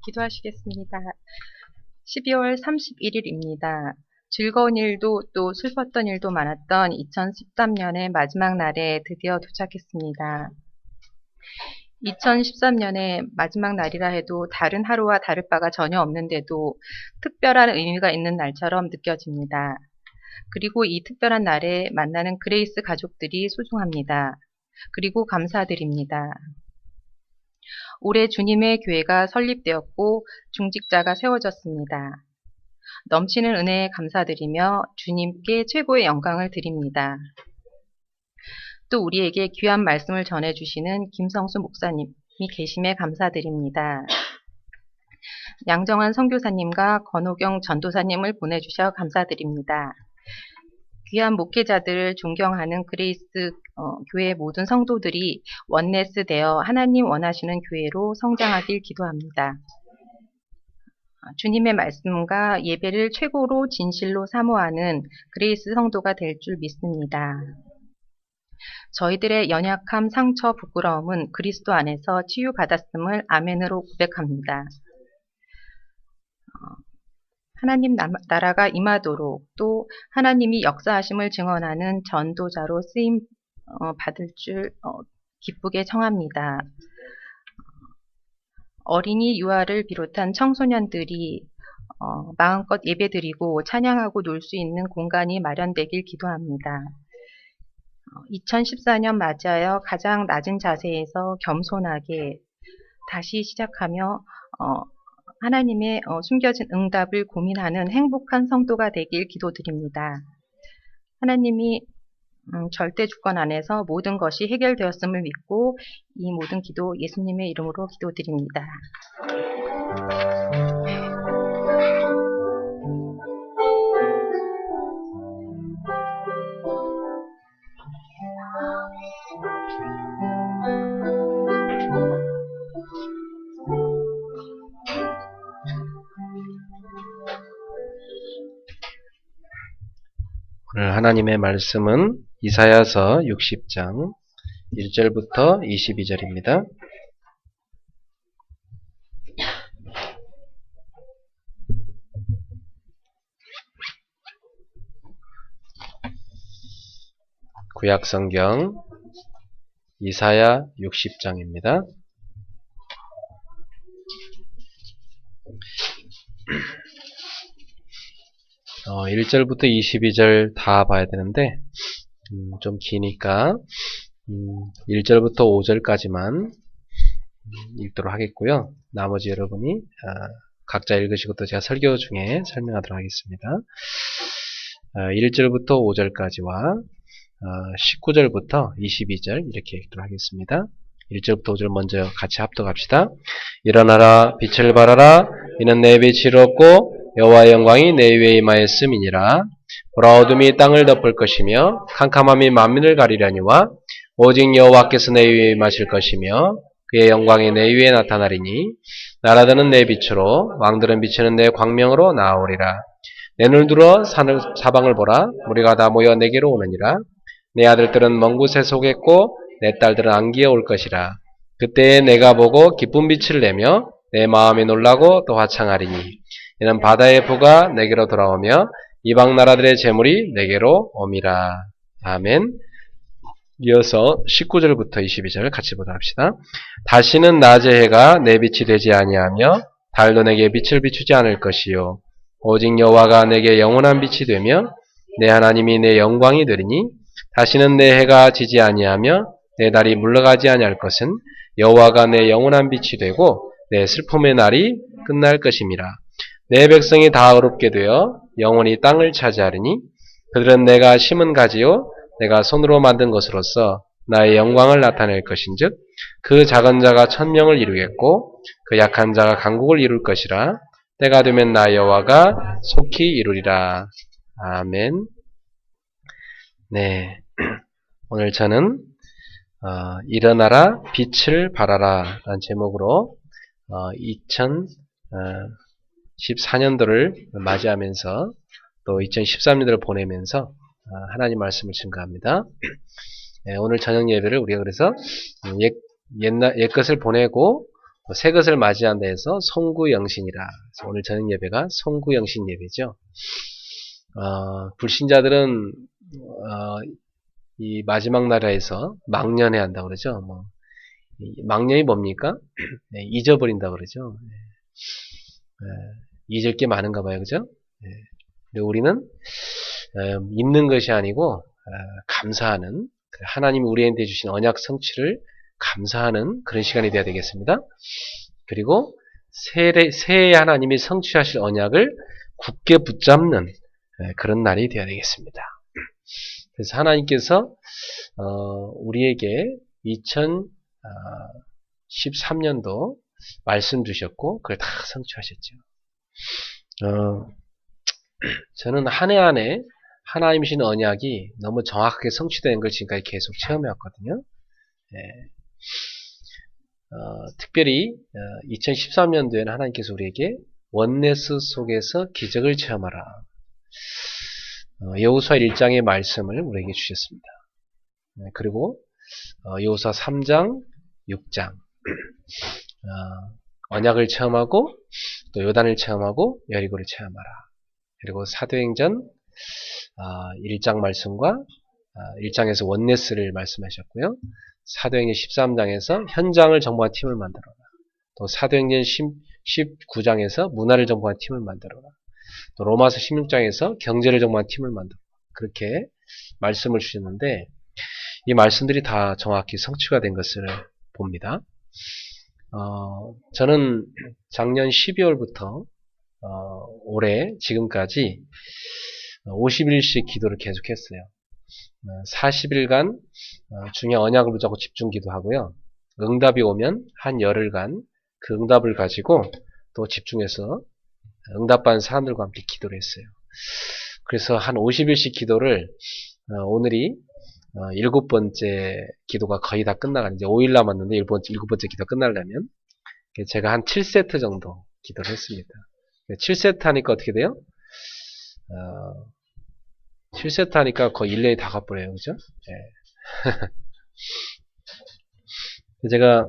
기도하시겠습니다. 12월 31일입니다. 즐거운 일도 또 슬펐던 일도 많았던 2013년의 마지막 날에 드디어 도착했습니다. 2013년의 마지막 날이라 해도 다른 하루와 다를 바가 전혀 없는데도 특별한 의미가 있는 날처럼 느껴집니다. 그리고 이 특별한 날에 만나는 그레이스 가족들이 소중합니다. 그리고 감사드립니다. 올해 주님의 교회가 설립되었고 중직자가 세워졌습니다. 넘치는 은혜에 감사드리며 주님께 최고의 영광을 드립니다. 또 우리에게 귀한 말씀을 전해주시는 김성수 목사님이 계심에 감사드립니다. 양정환 선교사님과 권호경 전도사님을 보내주셔 감사드립니다. 귀한 목회자들을 존경하는 그레이스 교회 모든 성도들이 원네스 되어 하나님 원하시는 교회로 성장하길 기도합니다. 주님의 말씀과 예배를 최고로 진실로 사모하는 그레이스 성도가 될 줄 믿습니다. 저희들의 연약함, 상처, 부끄러움은 그리스도 안에서 치유받았음을 아멘으로 고백합니다. 하나님 나라가 임하도록 또 하나님이 역사하심을 증언하는 전도자로 쓰임 받을 줄 기쁘게 청합니다. 어린이 유아를 비롯한 청소년들이 마음껏 예배드리고 찬양하고 놀 수 있는 공간이 마련되길 기도합니다. 2014년 맞이하여 가장 낮은 자세에서 겸손하게 다시 시작하며 하나님의 숨겨진 응답을 고민하는 행복한 성도가 되길 기도드립니다. 하나님이 절대 주권 안에서 모든 것이 해결되었음을 믿고 이 모든 기도 예수님의 이름으로 기도드립니다. 오늘 하나님의 말씀은 이사야서 60장 1절부터 22절입니다. 구약성경 이사야 60장입니다. 1절부터 22절 다 봐야 되는데 좀 기니까 1절부터 5절까지만 읽도록 하겠고요. 나머지 여러분이 각자 읽으시고 또 제가 설교 중에 설명하도록 하겠습니다. 1절부터 5절까지와 19절부터 22절 이렇게 읽도록 하겠습니다. 1절부터 5절 먼저 같이 합독합시다. 일어나라 빛을 발하라 이는 내 빛이 이롭고 여호와의 영광이 내 위에 임하였음이니라. 보라 어둠이 땅을 덮을 것이며 캄캄함이 만민을 가리려니와 오직 여호와께서 내 위에 임하실 것이며 그의 영광이 내 위에 나타나리니 나라들은 내 빛으로 왕들은 비치는 내 광명으로 나아오리라. 내 눈을 들어 사방을 보라 무리가 다 모여 내게로 오느니라. 내 아들들은 먼 곳에서 오겠고 내 딸들은 안기어 올 것이라. 그때에 내가 보고 기쁜 빛을 내며 내 마음이 놀라고 또 화창하리니 이는 바다의 부가 내게로 돌아오며 이방 나라들의 재물이 내게로 옴이라. 아멘. 이어서 19절부터 22절 같이 보도록 합시다. 다시는 낮의 해가 내 빛이 되지 아니하며 달도 내게 빛을 비추지 않을 것이요 오직 여호와가 내게 영원한 빛이 되며 내 하나님이 내 영광이 되리니 다시는 내 해가 지지 아니하며 내 달이 물러가지 아니할 것은 여호와가 내 영원한 빛이 되고 내 슬픔의 날이 끝날 것임이라. 내 백성이 다 어렵게 되어 영원히 땅을 차지하리니 그들은 내가 심은 가지요 내가 손으로 만든 것으로서 나의 영광을 나타낼 것인즉 그 작은 자가 천명을 이루겠고 그 약한 자가 강국을 이룰 것이라. 때가 되면 나 여호와가 속히 이루리라. 아멘. 네, 오늘 저는 일어나라 빛을 발하라 라는 제목으로 2014년도를 맞이하면서 또 2013년도를 보내면서 하나님 말씀을 증거합니다. 오늘 저녁 예배를 우리가 그래서 옛 것을 보내고 새 것을 맞이한다 해서 송구영신이라. 그래서 오늘 저녁 예배가 송구영신 예배죠. 불신자들은 이 마지막 나라에서 망년회 한다고 그러죠. 망년이 뭡니까? 네, 잊어버린다 그러죠. 잊을 게 많은가 봐요. 그죠? 근데 우리는 잊는 것이 아니고 감사하는, 하나님이 우리한테 주신 언약 성취를 감사하는 그런 시간이 되어야 되겠습니다. 그리고 새해 하나님이 성취하실 언약을 굳게 붙잡는 그런 날이 되어야 되겠습니다. 그래서 하나님께서 우리에게 2013년도 말씀 주셨고 그걸 다 성취하셨죠. 저는 한 해 한 해 하나님 주신 언약이 너무 정확하게 성취되는 걸 지금까지 계속 체험해왔거든요. 특별히 2013년도에는 하나님께서 우리에게 원네스 속에서 기적을 체험하라. 여호수아 1장의 말씀을 우리에게 주셨습니다. 그리고 여호수아 3장, 6장 언약을 체험하고 또 요단을 체험하고 여리고를 체험하라. 그리고 사도행전 1장 말씀과 1장에서 원네스를 말씀하셨고요. 사도행전 13장에서 현장을 정복한 팀을 만들어라. 또 사도행전 19장에서 문화를 정복한 팀을 만들어라. 또 로마서 16장에서 경제를 정복한 팀을 만들어라. 그렇게 말씀을 주셨는데 이 말씀들이 다 정확히 성취가 된 것을 봅니다. 저는 작년 12월부터 올해 지금까지 50일씩 기도를 계속했어요. 40일간 중요한 언약을 붙잡고 집중 기도하고요. 응답이 오면 한 열흘간 그 응답을 가지고 또 집중해서 응답받은 사람들과 함께 기도를 했어요. 그래서 한 50일씩 기도를 오늘이 7번째 기도가 거의 다 끝나가는 이제 5일 남았는데 7번째 기도 끝나려면 제가 한 7세트 정도 기도를 했습니다. 7세트 하니까 어떻게 돼요? 7세트 하니까 거의 1년이 다 가버려요. 그죠? 제가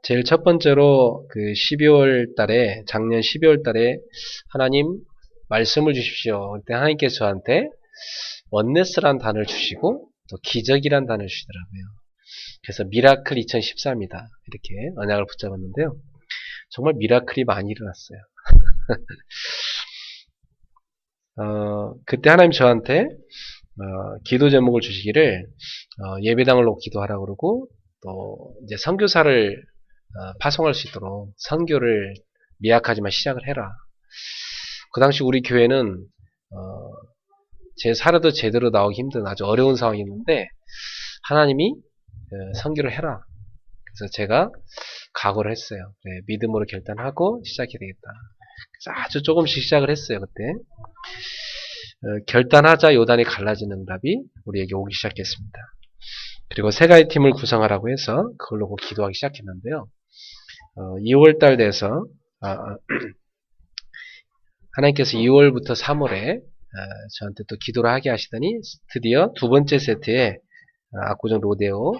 제일 첫 번째로 그 12월 달에, 작년 12월 달에 하나님 말씀을 주십시오. 그때 하나님께서 저한테 원네스란 단어를 주시고 또 기적이란 단어를 주시더라고요. 그래서 미라클 2014입니다. 이렇게 언약을 붙잡았는데요. 정말 미라클이 많이 일어났어요. 그때 하나님 저한테 기도 제목을 주시기를 예배당을 놓고 기도하라고 그러고 또 이제 선교사를 파송할 수 있도록 선교를 미약하지만 시작을 해라. 그 당시 우리 교회는 제 사례도 제대로 나오기 힘든 아주 어려운 상황이었는데 하나님이 선교를 해라. 그래서 제가 각오를 했어요. 네, 믿음으로 결단하고 시작해야 되겠다. 그래서 아주 조금씩 시작을 했어요. 그때 결단하자 요단이 갈라지는 응답이 우리에게 오기 시작했습니다. 그리고 세 가지 팀을 구성하라고 해서 그걸로 기도하기 시작했는데요. 2월달 돼서 하나님께서 2월부터 3월에 저한테 또 기도를 하게 하시더니 드디어 두 번째 세트에 압구정 로데오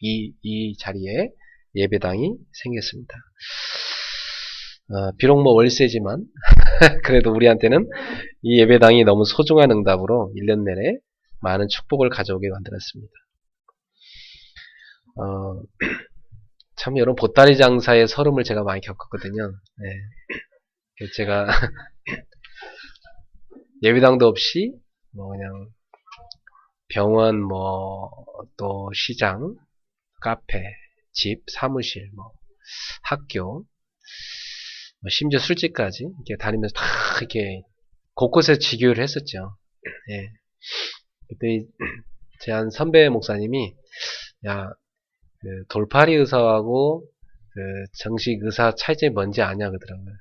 이 자리에 예배당이 생겼습니다. 비록 뭐 월세지만 그래도 우리한테는 이 예배당이 너무 소중한 응답으로 1년 내내 많은 축복을 가져오게 만들었습니다. 참 여러분 보따리 장사의 서름을 제가 많이 겪었거든요. 네. 제가 예배당도 없이 뭐 그냥 병원 뭐 또 시장, 카페, 집, 사무실, 뭐 학교, 뭐 심지어 술집까지 이렇게 다니면서 다 이렇게 곳곳에 지교를 했었죠. 예. 그때 제 한 선배 목사님이 야, 그 돌팔이 의사하고 그 정식 의사 차이점이 뭔지 아냐 그러더라고요.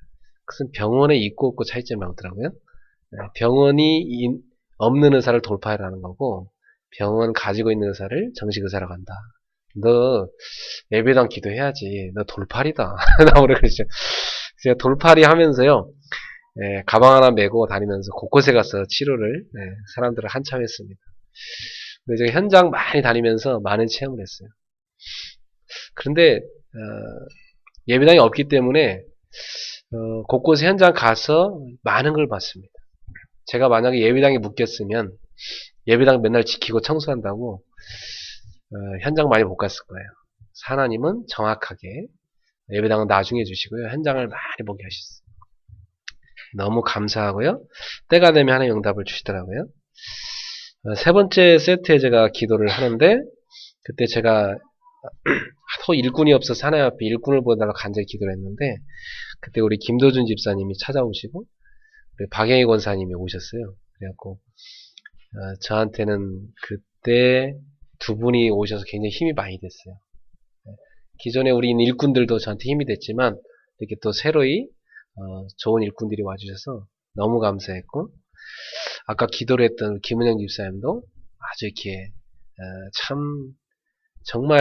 그것은 병원에 있고 없고 차이점이 나오더라고요. 병원이 없는 의사를 돌팔이라는 거고 병원 가지고 있는 의사를 정식 의사라고 한다. 너 예배당 기도해야지. 너 돌팔이다. 나오라 그러죠. 제가 돌팔이 하면서요. 가방 하나 메고 다니면서 곳곳에 가서 치료를 사람들을 한참 했습니다. 근데 제가 현장 많이 다니면서 많은 체험을 했어요. 그런데 예배당이 없기 때문에 곳곳에 현장 가서 많은 걸 봤습니다. 제가 만약에 예배당에 묶였으면 예배당 맨날 지키고 청소한다고 현장 많이 못 갔을 거예요. 하나님은 정확하게 예배당은 나중에 주시고요. 현장을 많이 보게 하셨어요. 너무 감사하고요. 때가 되면 하나님 응답을 주시더라고요. 세 번째 세트에 제가 기도를 하는데 그때 제가 하도 일꾼이 없어서 하나님 앞에 일꾼을 보내달라고 간절히 기도를 했는데 그때 우리 김도준 집사님이 찾아오시고 우리 박영희 권사님이 오셨어요. 그래갖고 저한테는 그때 두 분이 오셔서 굉장히 힘이 많이 됐어요. 기존에 우리 일꾼들도 저한테 힘이 됐지만 이렇게 또 새로이 좋은 일꾼들이 와주셔서 너무 감사했고 아까 기도를 했던 김은영 집사님도 아주 이렇게 참 정말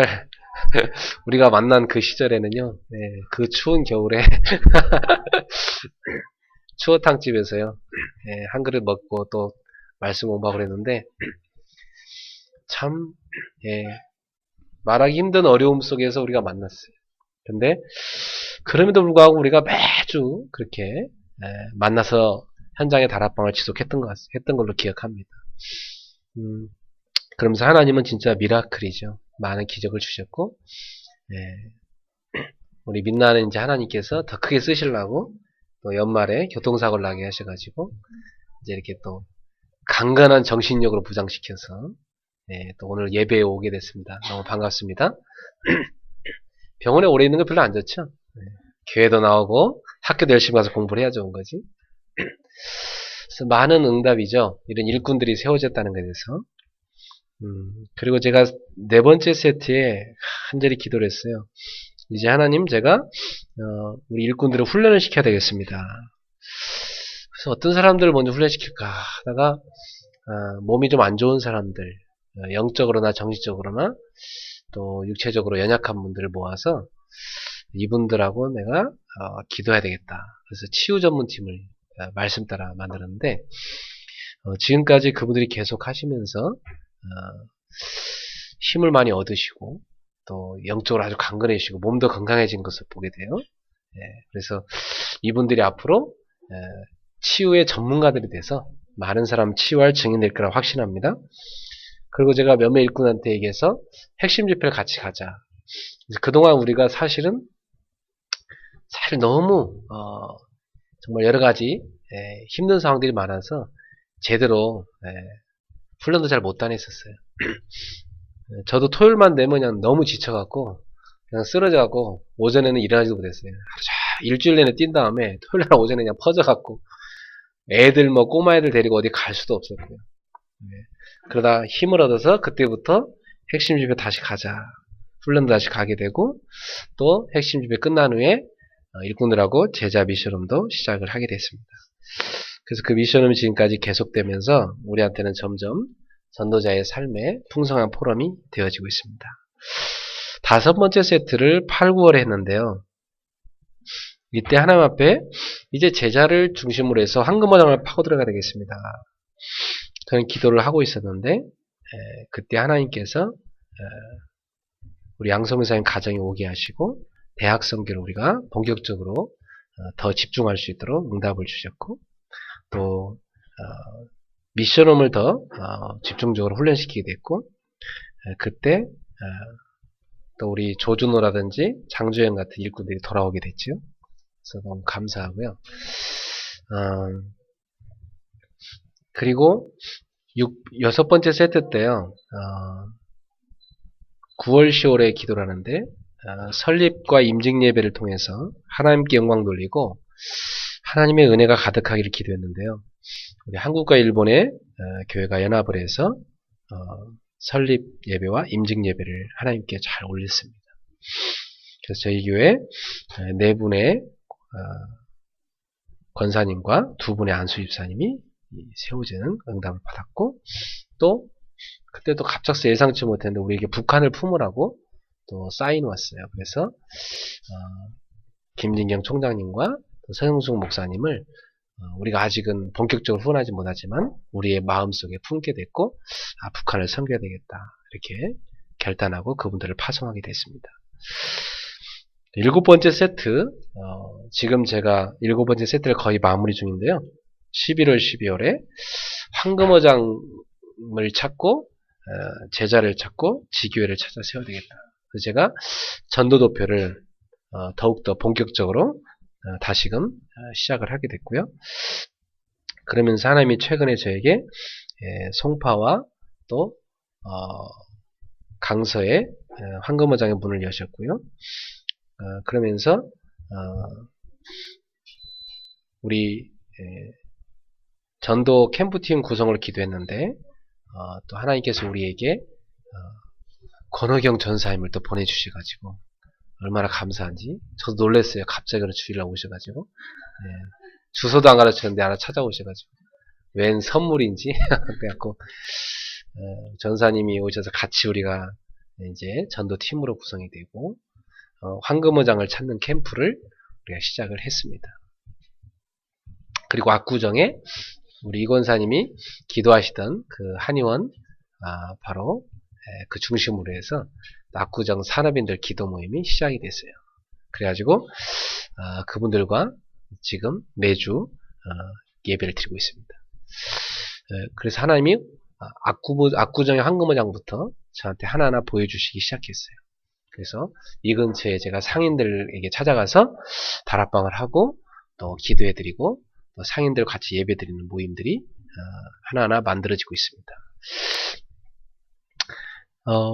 우리가 만난 그 시절에는요, 네, 그 추운 겨울에 추어탕집에서요, 네, 한 그릇 먹고 또 말씀 공부하고 그랬는데 참 예, 말하기 힘든 어려움 속에서 우리가 만났어요. 근데 그럼에도 불구하고 우리가 매주 그렇게 만나서 현장의 다락방을 했던 걸로 기억합니다. 그러면서 하나님은 진짜 미라클이죠. 많은 기적을 주셨고 우리 민나는 이제 하나님께서 더 크게 쓰시려고 또 연말에 교통사고를 나게 하셔가지고 이제 이렇게 또 강건한 정신력으로 부장시켜서 또 오늘 예배에 오게 됐습니다. 너무 반갑습니다. 병원에 오래 있는 거 별로 안 좋죠? 교회도 나오고 학교도 열심히 가서 공부를 해야 좋은 거지. 그래서 많은 응답이죠. 이런 일꾼들이 세워졌다는 것에 대해서. 그리고 제가 네 번째 세트에 간절히 기도를 했어요. 이제 하나님 제가 우리 일꾼들을 훈련을 시켜야 되겠습니다. 그래서 어떤 사람들을 먼저 훈련시킬까 하다가 몸이 좀 안 좋은 사람들, 영적으로나 정신적으로나 또 육체적으로 연약한 분들을 모아서 이분들하고 내가 기도해야 되겠다. 그래서 치유 전문팀을 말씀 따라 만들었는데 지금까지 그분들이 계속 하시면서 힘을 많이 얻으시고 또 영적으로 아주 강건해지시고 몸도 건강해진 것을 보게 돼요. 그래서 이분들이 앞으로 치유의 전문가들이 돼서 많은 사람 치유할 증인 될 거라고 확신합니다. 그리고 제가 몇몇 일꾼한테 얘기해서 핵심 집회를 같이 가자. 그동안 우리가 사실 너무 정말 여러 가지 힘든 상황들이 많아서 제대로 훈련도 잘 못 다녔었어요. 저도 토요일만 되면 그냥 너무 지쳐갖고 그냥 쓰러져갖고 오전에는 일어나지도 못했어요. 일주일 내내 뛴 다음에 토요일날 오전에 그냥 퍼져갖고 애들 꼬마 애들 데리고 어디 갈 수도 없었고요. 그러다 힘을 얻어서 그때부터 핵심 집회 다시 가자. 훈련도 다시 가게 되고 또 핵심 집회 끝난 후에 일꾼들하고 제자 미션홈도 시작을 하게 됐습니다. 그래서 그 미션홈이 지금까지 계속되면서 우리한테는 점점 전도자의 삶에 풍성한 포럼이 되어지고 있습니다. 다섯 번째 세트를 8, 9월에 했는데요. 이때 하나님 앞에 이제 제자를 중심으로 해서 황금어장을 파고 들어가야 되겠습니다. 저는 기도를 하고 있었는데 그때 하나님께서 우리 양성사님 가정에 오게 하시고 대학 선교를 우리가 본격적으로 더 집중할 수 있도록 응답을 주셨고 또 미션홈을 더 집중적으로 훈련시키게 됐고 그때 또 우리 조준호라든지 장주영 같은 일꾼들이 돌아오게 됐죠. 그래서 너무 감사하고요. 그리고 여섯 번째 세트 때요. 9월 10월에 기도를 하는데 설립과 임직 예배를 통해서 하나님께 영광 돌리고 하나님의 은혜가 가득하기를 기도했는데요. 우리 한국과 일본의 교회가 연합을 해서 설립 예배와 임직 예배를 하나님께 잘 올렸습니다. 그래서 저희 교회 네 분의 권사님과 두 분의 안수 집사님이 세우지는 응답을 받았고 또 그때도 갑작스레 예상치 못했는데 우리에게 북한을 품으라고 또 사인 왔어요. 그래서 김진경 총장님과 서영숙 목사님을 우리가 아직은 본격적으로 후원하지 못하지만 우리의 마음속에 품게 됐고 북한을 섬겨야 되겠다 이렇게 결단하고 그분들을 파송하게 됐습니다. 7번째 세트, 지금 제가 7번째 세트를 거의 마무리 중인데요. 11월, 12월에 황금어장을 찾고, 제자를 찾고, 지교회를 찾아 세워야 되겠다. 그래서 제가 전도도표를 더욱더 본격적으로 다시금 시작을 하게 됐고요. 그러면서 하나님이 최근에 저에게 송파와 또 강서에 황금어장의 문을 여셨고요. 그러면서 우리 전도 캠프팀 구성을 기도했는데 또 하나님께서 우리에게 권호경 전사님을 또 보내주셔가지고 얼마나 감사한지 저도 놀랐어요. 갑자기 주일날 오셔가지고 주소도 안 가르쳤는데 하나 찾아오셔가지고 웬 선물인지 그래갖고 전사님이 오셔서 같이 우리가 이제 전도팀으로 구성이 되고 황금어장을 찾는 캠프를 우리가 시작을 했습니다. 그리고 압구정에 우리 이권사님이 기도하시던 그 한의원 바로 그 중심으로 해서 압구정 산업인들 기도 모임이 시작이 됐어요. 그래가지고 그분들과 지금 매주 예배를 드리고 있습니다. 그래서 하나님이 압구정의 황금어장부터 저한테 하나하나 보여주시기 시작했어요. 그래서 이 근처에 제가 상인들에게 찾아가서 다락방을 하고 또 기도해드리고 또 상인들 같이 예배드리는 모임들이 하나하나 만들어지고 있습니다.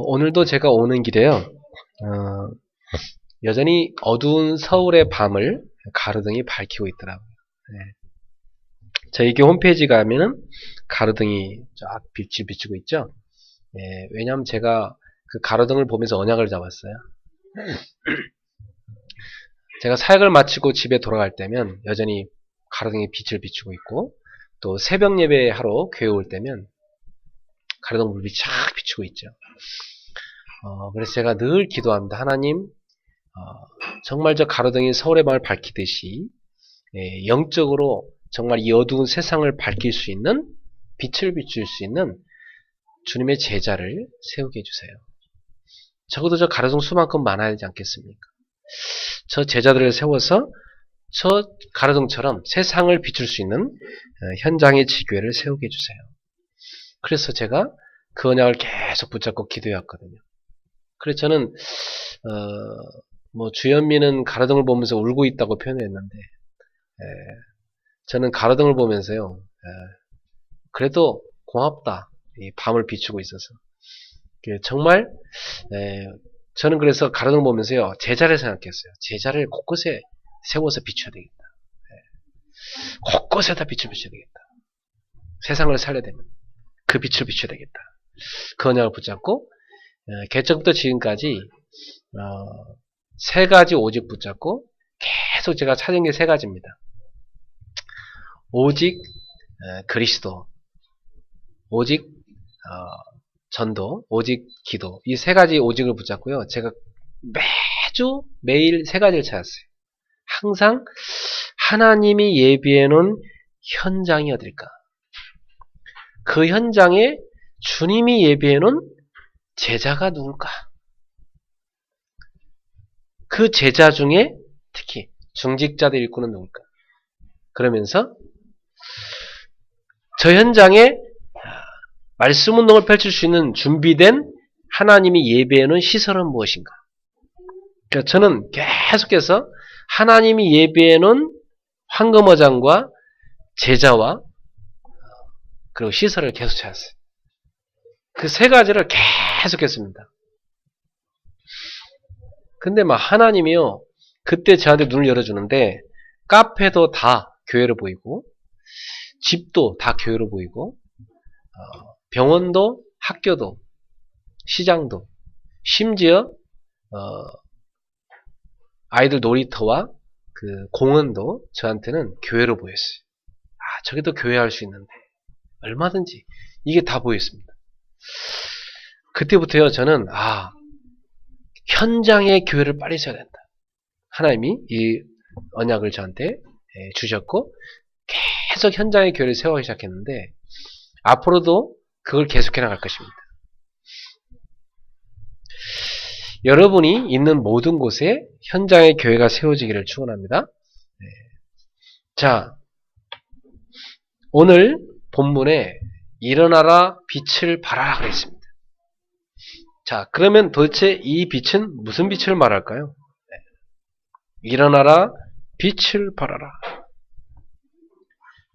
오늘도 제가 오는 길에요. 여전히 어두운 서울의 밤을 가로등이 밝히고 있더라고요. 저희 교 홈페이지 가면은 가로등이 쫙 빛이 비추고 있죠. 왜냐하면 제가 그 가로등을 보면서 언약을 잡았어요. 제가 사역을 마치고 집에 돌아갈 때면 여전히 가로등이 빛을 비추고 있고 또 새벽 예배하러 교회 올 때면 가로등 불빛이 쫙 비추고 있죠. 그래서 제가 늘 기도합니다. 하나님, 정말 저 가로등이 서울의 밤을 밝히듯이 영적으로 정말 이 어두운 세상을 밝힐 수 있는 빛을 비출 수 있는 주님의 제자를 세우게 해주세요. 적어도 저 가로등 수만큼 많아야 되지 않겠습니까? 저 제자들을 세워서 저 가로등처럼 세상을 비출 수 있는 현장의 지교회를 세우게 해주세요. 그래서 제가 그 언약을 계속 붙잡고 기도해왔거든요. 그래서 저는 주현미는 가로등을 보면서 울고 있다고 표현했는데 저는 가로등을 보면서요. 그래도 고맙다. 이 밤을 비추고 있어서 정말 저는 그래서 가로등을 보면서요. 제자를 생각했어요. 제자를 곳곳에 세워서 비춰야 되겠다. 곳곳에다 빛을 비춰야 되겠다. 세상을 살려야 되면 그 빛을 비춰야 되겠다. 그 언약을 붙잡고 개척부터 지금까지 세 가지 오직 붙잡고 계속 제가 찾은 게 세 가지입니다. 오직 그리스도, 오직 전도, 오직 기도. 이 세 가지 오직을 붙잡고요. 제가 매일 세 가지를 찾았어요. 항상 하나님이 예비해 놓은 현장이 어딜까? 그 현장에 주님이 예비해 놓은 제자가 누굴까? 그 제자 중에 특히 중직자들 일꾼은 누굴까? 그러면서 저 현장에 말씀 운동을 펼칠 수 있는 준비된 하나님이 예비해 놓은 시설은 무엇인가? 그러니까 저는 계속해서 하나님이 예비해 놓은 황금어장과 제자와 그리고 시설을 계속 찾았어요. 그 세 가지를 계속 했습니다. 근데 하나님이요. 그때 저한테 눈을 열어주는데 카페도 다 교회로 보이고 집도 다 교회로 보이고 병원도 학교도 시장도 심지어 아이들 놀이터와 그 공원도 저한테는 교회로 보였어요. 저기도 교회할 수 있는데 얼마든지 이게 다 보였습니다. 그때부터요 저는 현장의 교회를 빨리 세워야 된다. 하나님이 이 언약을 저한테 주셨고 계속 현장의 교회를 세우기 시작했는데 앞으로도 그걸 계속해 나갈 것입니다. 여러분이 있는 모든 곳에 현장의 교회가 세워지기를 축원합니다. 네. 자, 오늘 본문에 일어나라 빛을 발하라 그랬습니다. 자, 그러면 도대체 이 빛은 무슨 빛을 말할까요? 네. 일어나라 빛을 발하라.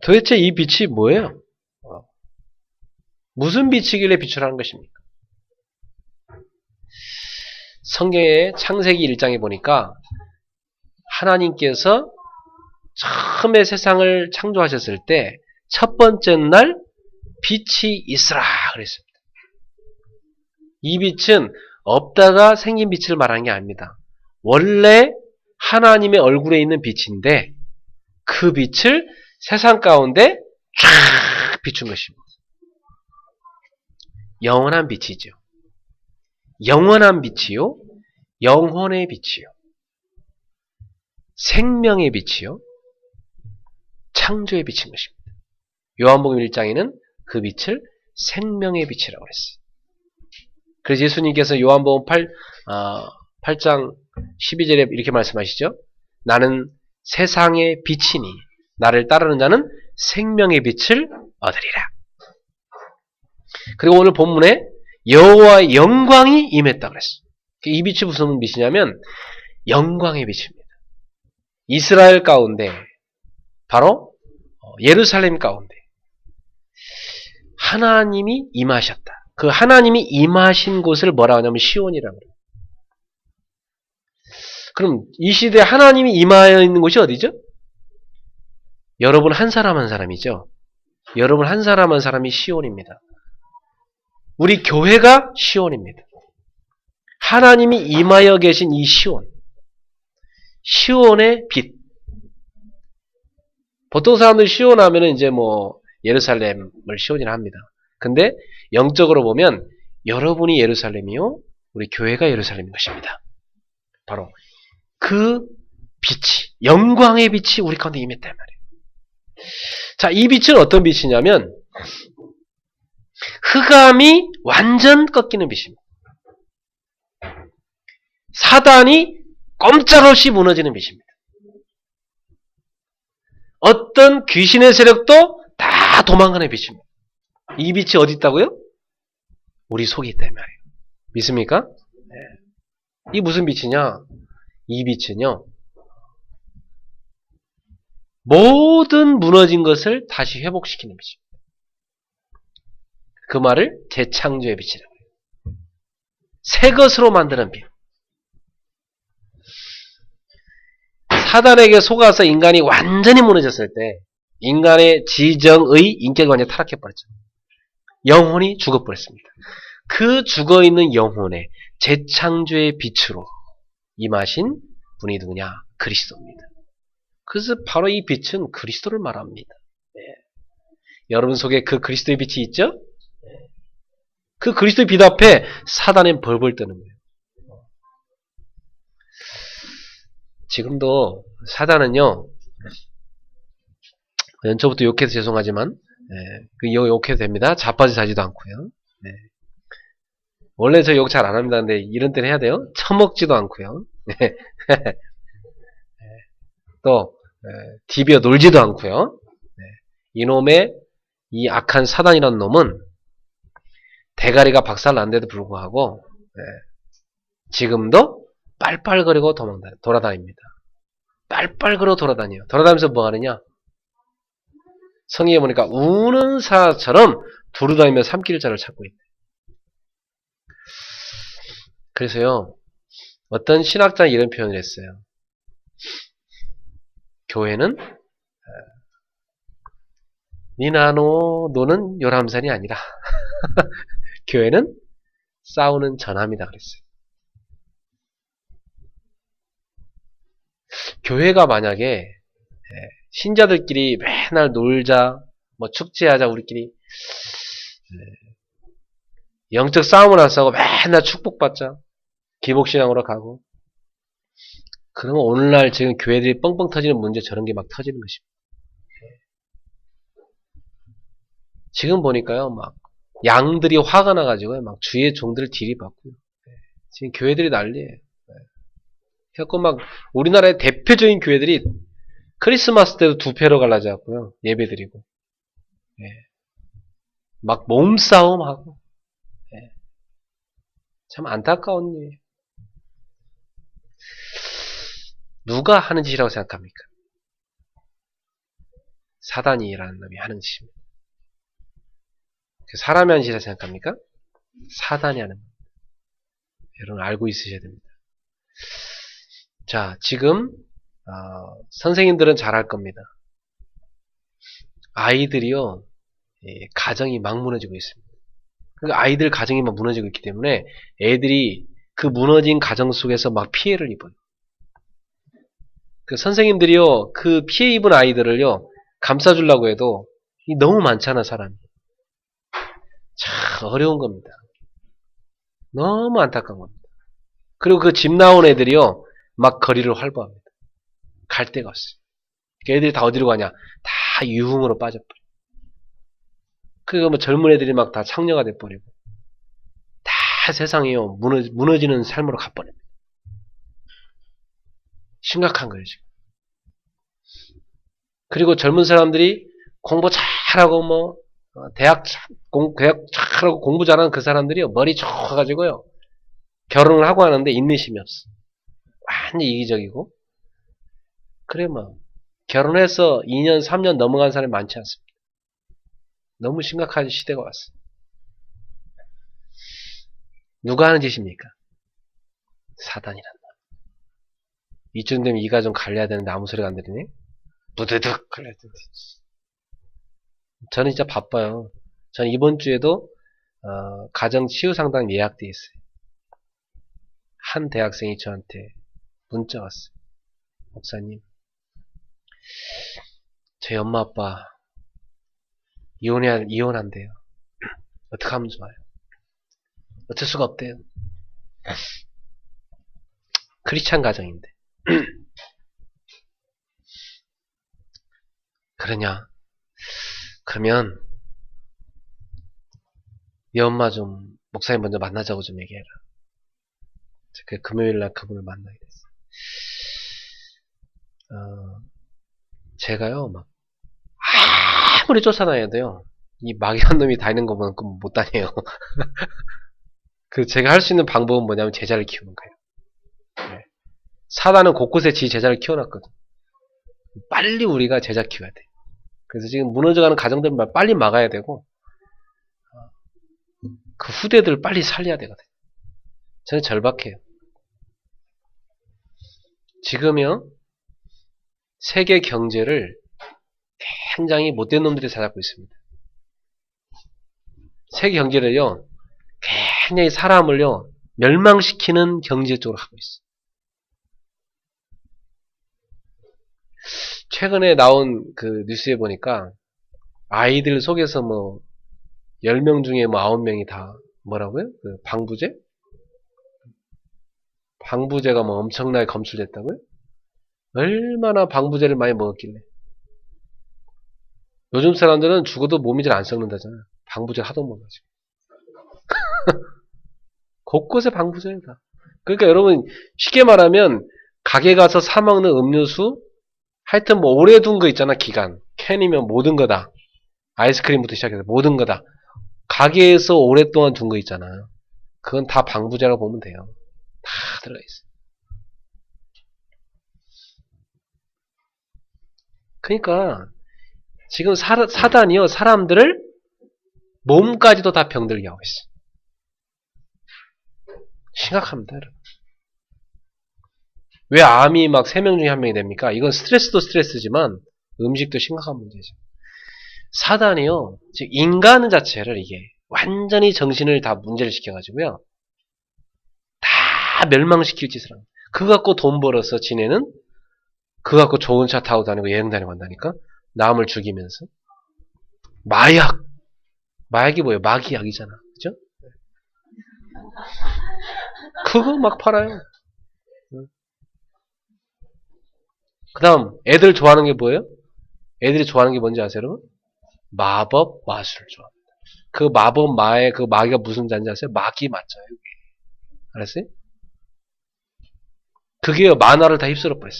도대체 이 빛이 뭐예요? 무슨 빛이길래 비추라는 것입니까? 성경의 창세기 1장에 보니까 하나님께서 처음에 세상을 창조하셨을 때 첫 번째 날 빛이 있으라 그랬습니다. 이 빛은 없다가 생긴 빛을 말하는 게 아닙니다. 원래 하나님의 얼굴에 있는 빛인데 그 빛을 세상 가운데 쫙 비춘 것입니다. 영원한 빛이죠. 영원한 빛이요. 영혼의 빛이요. 생명의 빛이요. 창조의 빛인 것입니다. 요한복음 1장에는 그 빛을 생명의 빛이라고 했어요. 그래서 예수님께서 요한복음 8장 12절에 이렇게 말씀하시죠. 나는 세상의 빛이니 나를 따르는 자는 생명의 빛을 얻으리라. 그리고 오늘 본문에 여호와의 영광이 임했다 그랬어요. 이 빛이 무슨 빛이냐면 영광의 빛입니다. 이스라엘 가운데 바로 예루살렘 가운데 하나님이 임하셨다. 그 하나님이 임하신 곳을 뭐라고 하냐면 시온이라고 그래요. 그럼 이 시대에 하나님이 임하여 있는 곳이 어디죠? 여러분 한 사람 한 사람이죠. 여러분 한 사람 한 사람이 시온입니다. 우리 교회가 시온입니다. 하나님이 임하여 계신 이 시온. 시온의 빛. 보통 사람들이 시온 하면은 이제 뭐 예루살렘을 시온이라 합니다. 근데 영적으로 보면 여러분이 예루살렘이요. 우리 교회가 예루살렘인 것입니다. 바로 그 빛이, 영광의 빛이 우리 가운데 임했단 말이에요. 자, 이 빛은 어떤 빛이냐면 흑암이 완전 꺾이는 빛입니다. 사단이 꼼짝없이 무너지는 빛입니다. 어떤 귀신의 세력도 다 도망가는 빛입니다. 이 빛이 어디 있다고요? 우리 속에 있단 말이에요. 믿습니까? 네. 이 무슨 빛이냐? 이 빛은요. 모든 무너진 것을 다시 회복시키는 빛입니다. 그 말을 재창조의 빛이라고 해요. 새 것으로 만드는 빛. 사단에게 속아서 인간이 완전히 무너졌을 때 인간의 지정의 인격이 완전히 타락해버렸죠. 영혼이 죽어버렸습니다. 그 죽어있는 영혼의 재창조의 빛으로 임하신 분이 누구냐? 그리스도입니다. 그래서 바로 이 빛은 그리스도를 말합니다. 네. 여러분 속에 그 그리스도의 빛이 있죠? 네. 그 그리스도의 빛 앞에 사단은 벌벌 떠는 거예요. 지금도 사단은요, 연초부터 욕해서 죄송하지만, 네, 그 욕해도 됩니다. 자빠지사지도 않고요. 네. 원래 저 욕 잘 안 합니다. 근데 이런 때는 해야 돼요. 처먹지도 않고요. 네. 또, 디비어 놀지도 않고요. 네. 이놈의 이 악한 사단이라는 놈은 대가리가 박살난데도 불구하고, 네. 지금도 빨빨거리고 돌아다닙니다. 빨빨거리고 돌아다녀요. 돌아다니면서 뭐 하느냐? 성경에 보니까 우는 사처럼 두루다니면서 삼킬자를 찾고 있대. 그래서요, 어떤 신학자는 이런 표현을 했어요. 교회는 니나노 노는 요람산이 아니라 교회는 싸우는 전함이다 그랬어요. 교회가 만약에 신자들끼리 맨날 놀자, 뭐 축제하자 우리끼리 영적 싸움을 안 싸고 맨날 축복받자, 기복신앙으로 가고, 그러면 오늘날 지금 교회들이 뻥뻥 터지는 문제 저런 게 막 터지는 것입니다. 지금 보니까요, 막 양들이 화가 나가지고 막 주의 종들을 들이받고요. 지금 교회들이 난리예요. 그래갖고 막 우리나라의 대표적인 교회들이 크리스마스 때도 2패로 갈라져갖고요. 예배드리고. 예. 막 몸싸움하고. 예. 참 안타까운 일이에요. 누가 하는 짓이라고 생각합니까? 사단이라는 놈이 하는 짓입니다. 사람이 하는 짓이라고 생각합니까? 사단이 하는 겁니다. 여러분 알고 있으셔야 됩니다. 자, 지금 선생님들은 잘할 겁니다. 아이들이요, 가정이 막 무너지고 있습니다. 그러니까 아이들 가정이 막 무너지고 있기 때문에 애들이 그 무너진 가정 속에서 막 피해를 입어요. 그 선생님들이요, 그 피해 입은 아이들을요, 감싸주려고 해도 너무 많잖아, 사람이. 참 어려운 겁니다. 너무 안타까운 겁니다. 그리고 그 집 나온 애들이요, 막 거리를 활보합니다. 갈 데가 없어요. 애들이 다 어디로 가냐? 다 유흥으로 빠져버려. 그리고 뭐 젊은 애들이 막 다 창녀가 돼버리고, 다 세상이요, 무너지는 삶으로 가버립니다. 심각한 거예요, 지금. 그리고 젊은 사람들이 공부 잘하고 뭐 대학 잘하고 공부 잘하는 그 사람들이요, 머리 좋아가지고요, 결혼을 하고 하는데 인내심이 없어. 완전 이기적이고. 그래 뭐 결혼해서 2년 3년 넘어간 사람이 많지 않습니다. 너무 심각한 시대가 왔어. 누가 하는 짓입니까? 사단이란다. 이쯤 되면 이가 좀 갈려야 되는데 아무 소리가 안 들리네. 부드득 갈려야 되는데. 저는 진짜 바빠요. 저는 이번 주에도 가정 치유 상담 예약돼 있어요. 한 대학생이 저한테 문자 왔어요. 목사님, 저희 엄마 아빠 이혼한대요. 어떻게 하면 좋아요? 어쩔 수가 없대요. 크리스찬 가정인데. 그러냐? 그러면 네 엄마 좀 목사님 먼저 만나자고 좀 얘기해라. 그 금요일날 그분을 만나게 됐어요. 제가요, 막 아무리 쫓아다녀도요, 이 마귀한 놈이 다니는 거 보면 못 다녀요. 그 제가 할 수 있는 방법은 뭐냐면 제자를 키우는 거예요. 네. 사단은 곳곳에 지 제자를 키워놨거든. 빨리 우리가 제자 키워야 돼. 그래서 지금 무너져가는 가정들만 빨리 막아야 되고, 그 후대들을 빨리 살려야 되거든. 저는 절박해요. 지금요, 세계 경제를 굉장히 못된 놈들이 잡고 있습니다. 세계 경제를요, 굉장히 사람을요, 멸망시키는 경제 쪽으로 하고 있어요. 최근에 나온 그 뉴스에 보니까 아이들 속에서 뭐 10명 중에 뭐 9명이 다 뭐라고요? 그 방부제? 방부제가 뭐 엄청나게 검출됐다고요? 얼마나 방부제를 많이 먹었길래. 요즘 사람들은 죽어도 몸이 잘 안 썩는다잖아. 방부제 하도 먹어가지고. 곳곳에 방부제예요, 다. 그러니까 여러분, 쉽게 말하면, 가게 가서 사먹는 음료수, 하여튼 뭐 오래 둔 거 있잖아, 기간. 캔이면 모든 거다. 아이스크림부터 시작해서 모든 거다. 가게에서 오랫동안 둔 거 있잖아. 그건 다 방부제라고 보면 돼요. 다 들어가 있어. 그러니까 지금 사단이요, 사람들을 몸까지도 다 병들게 하고 있어. 심각합니다, 여러분. 왜 암이 막 3명 중에 1명이 됩니까? 이건 스트레스도 스트레스지만 음식도 심각한 문제죠. 사단이요, 즉 인간 자체를 이게 완전히 정신을 다 문제를 시켜가지고요, 다 멸망시킬 짓을 합니다. 그거 갖고 돈 벌어서 지내는, 그거 갖고 좋은 차 타고 다니고 여행 다니고 한다니까? 남을 죽이면서. 마약이 뭐예요? 마귀약이잖아. 그죠? 그거 막 팔아요. 그 다음 애들 좋아하는 게 뭐예요? 애들이 좋아하는 게 뭔지 아세요, 여러분? 마법 마술을 좋아합니다. 그 마법 마의 그 마귀가 무슨 자인지 아세요? 마귀 맞죠? 알았어요? 그게 만화를 다 휩쓸어 버렸어.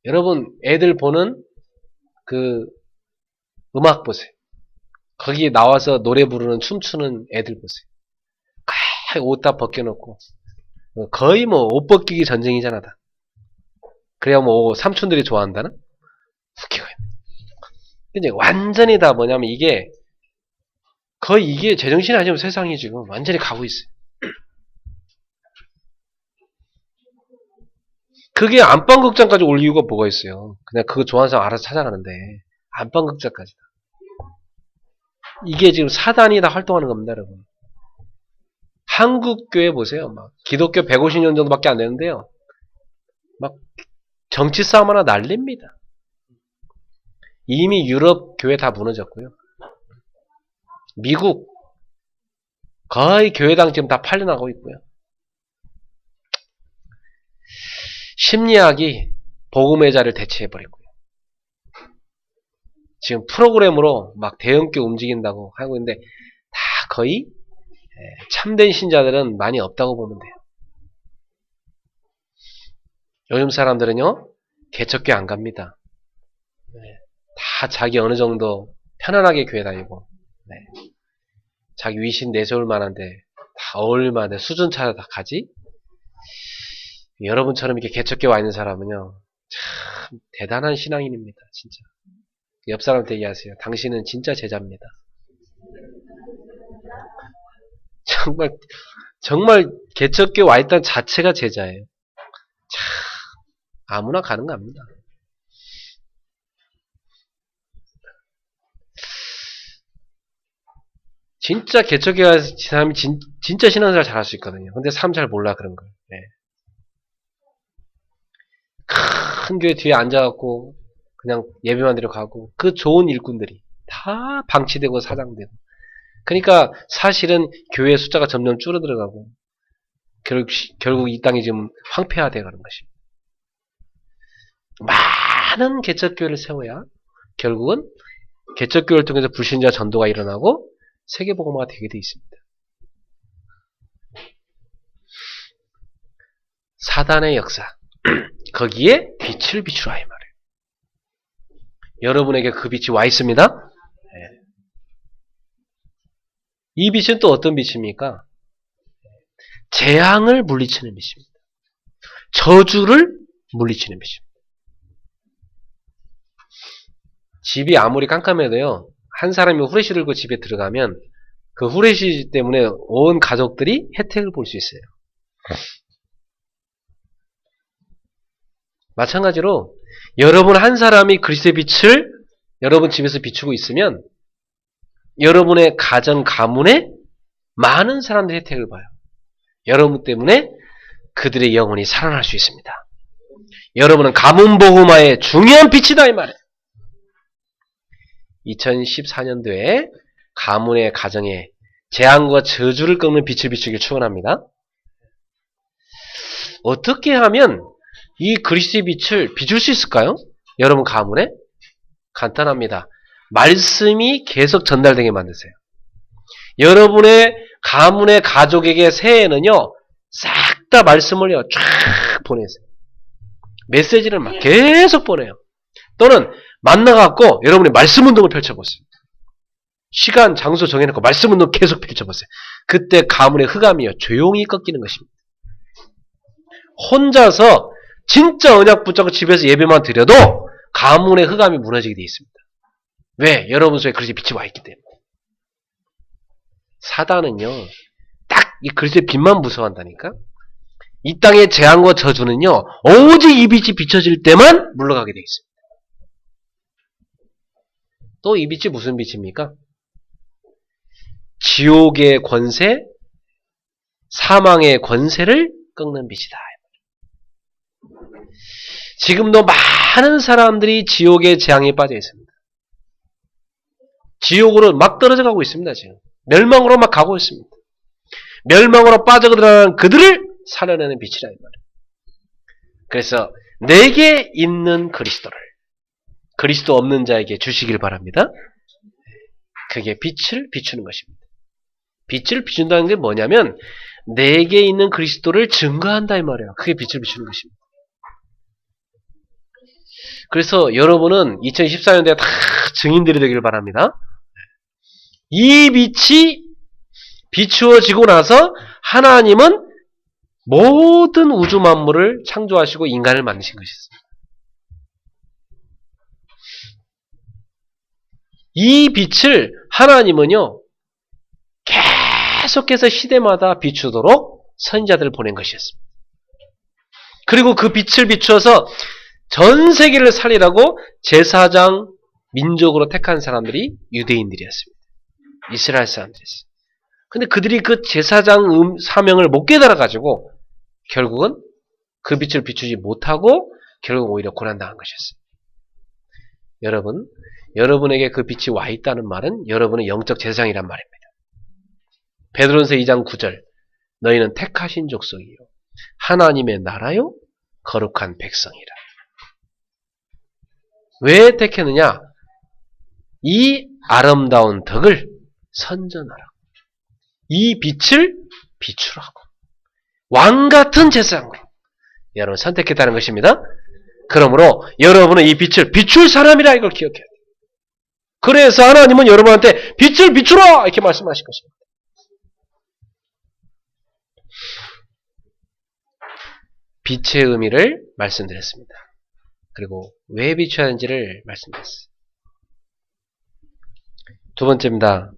여러분 애들 보는 그 음악 보세요. 거기 나와서 노래 부르는 춤추는 애들 보세요. 옷 다 벗겨놓고 거의 뭐 옷 벗기기 전쟁이잖아 다. 그래야 뭐 삼촌들이 좋아한다나? 웃기고 근데 완전히 다 뭐냐면 이게 거의 이게 제정신이 아니면 세상이 지금 완전히 가고 있어요. 그게 안방극장까지 올 이유가 뭐가 있어요. 그냥 그거 좋아하는 사람 알아서 찾아가는데 안방극장까지 이게 지금 사단이 다 활동하는 겁니다, 여러분. 한국 교회 보세요. 막 기독교 150년 정도밖에 안 되는데요. 막 정치 싸움 하나 날립니다. 이미 유럽 교회 다 무너졌고요. 미국 거의 교회당 지금 다 팔려나가고 있고요. 심리학이 복음의 자를 대체해버리고요. 지금 프로그램으로 막 대형교 움직인다고 하고 있는데 다 거의 참된 신자들은 많이 없다고 보면 돼요. 요즘 사람들은요 개척교회 안 갑니다. 다 자기 어느 정도 편안하게 교회 다니고 자기 위신 내세울 만한데 다 어울릴 만한데 수준 찾아 다 가지. 여러분처럼 이렇게 개척교회 와 있는 사람은요 참 대단한 신앙인입니다. 진짜 옆 사람한테 얘기하세요. 당신은 진짜 제자입니다. 정말 개척교회 와 있다는 자체가 제자예요. 참 아무나 가능합니다. 진짜 개척교회 와서 사람이 진짜 신앙생활 잘할 수 있거든요. 근데 사람 잘 몰라 그런 걸. 네. 큰 교회 뒤에 앉아갖고 그냥 예배만 드려 가고 그 좋은 일꾼들이 다 방치되고 사장되고 그러니까 사실은 교회 숫자가 점점 줄어들어가고 결국 이 땅이 지금 황폐화되어 가는 것입니다. 많은 개척교회를 세워야 결국은 개척교회를 통해서 불신자 전도가 일어나고 세계복음화가 되게 되어 있습니다. 사단의 역사 거기에 빛을 비추라 이 말이에요. 여러분에게 그 빛이 와 있습니다. 네. 이 빛은 또 어떤 빛입니까? 재앙을 물리치는 빛입니다. 저주를 물리치는 빛입니다. 집이 아무리 깜깜해도요. 한 사람이 후레쉬 들고 집에 들어가면 그 후레쉬 때문에 온 가족들이 혜택을 볼 수 있어요. 마찬가지로 여러분 한 사람이 그리스도의 빛을 여러분 집에서 비추고 있으면 여러분의 가정, 가문에 많은 사람들이 혜택을 봐요. 여러분 때문에 그들의 영혼이 살아날 수 있습니다. 여러분은 가문복음화의 중요한 빛이다 이 말이에요. 2014년도에 가문의 가정에 재앙과 저주를 꺾는 빛을 비추길 축원합니다. 어떻게 하면 이 그리스도의 빛을 비출 수 있을까요? 여러분 가문에? 간단합니다. 말씀이 계속 전달되게 만드세요. 여러분의 가문의 가족에게 새해에는요, 싹 다 말씀을요, 쫙 보내세요. 메시지를 막 계속 보내요. 또는 만나갖고 여러분이 말씀 운동을 펼쳐보세요. 시간, 장소 정해놓고 말씀 운동 계속 펼쳐보세요. 그때 가문의 흑암이요, 조용히 꺾이는 것입니다. 혼자서 진짜 언약 붙잡고 집에서 예배만 드려도 가문의 흑암이 무너지게 되어 있습니다. 왜? 여러분 속에 그리스도의 빛이 와 있기 때문에. 사단은요, 딱 이 그리스도의 빛만 무서워한다니까? 이 땅의 재앙과 저주는요, 오직 이 빛이 비춰질 때만 물러가게 되어 있습니다. 또 이 빛이 무슨 빛입니까? 지옥의 권세, 사망의 권세를 꺾는 빛이다. 지금도 많은 사람들이 지옥의 재앙에 빠져 있습니다. 지옥으로 막 떨어져 가고 있습니다. 지금 멸망으로 막 가고 있습니다. 멸망으로 빠져들어가는 그들을 살려내는 빛이라 이 말이에요. 그래서 내게 있는 그리스도를 그리스도 없는 자에게 주시길 바랍니다. 그게 빛을 비추는 것입니다. 빛을 비춘다는 게 뭐냐면 내게 있는 그리스도를 증거한다 이 말이에요. 그게 빛을 비추는 것입니다. 그래서 여러분은 2014년도에 다 증인들이 되기를 바랍니다. 이 빛이 비추어지고 나서 하나님은 모든 우주 만물을 창조하시고 인간을 만드신 것이었습니다. 이 빛을 하나님은요, 계속해서 시대마다 비추도록 선지자들을 보낸 것이었습니다. 그리고 그 빛을 비추어서 전 세계를 살리라고 제사장 민족으로 택한 사람들이 유대인들이었습니다. 이스라엘 사람들이었습니다. 근데 그들이 그 제사장 사명을 못 깨달아가지고 결국은 그 빛을 비추지 못하고 결국 오히려 고난당한 것이었습니다. 여러분, 여러분에게 그 빛이 와 있다는 말은 여러분은 영적 제사장이란 말입니다. 베드로전서 2장 9절 너희는 택하신 족속이요 하나님의 나라요 거룩한 백성이라. 왜 택했느냐? 이 아름다운 덕을 선전하라. 이 빛을 비추라고. 왕같은 제사장으로 여러분 선택했다는 것입니다. 그러므로 여러분은 이 빛을 비출 사람이라 이걸 기억해야 돼요. 그래서 하나님은 여러분한테 빛을 비추라 이렇게 말씀하실 것입니다. 빛의 의미를 말씀드렸습니다. 그리고 왜 비춰야 하는지를 말씀드렸어요. 두 번째입니다.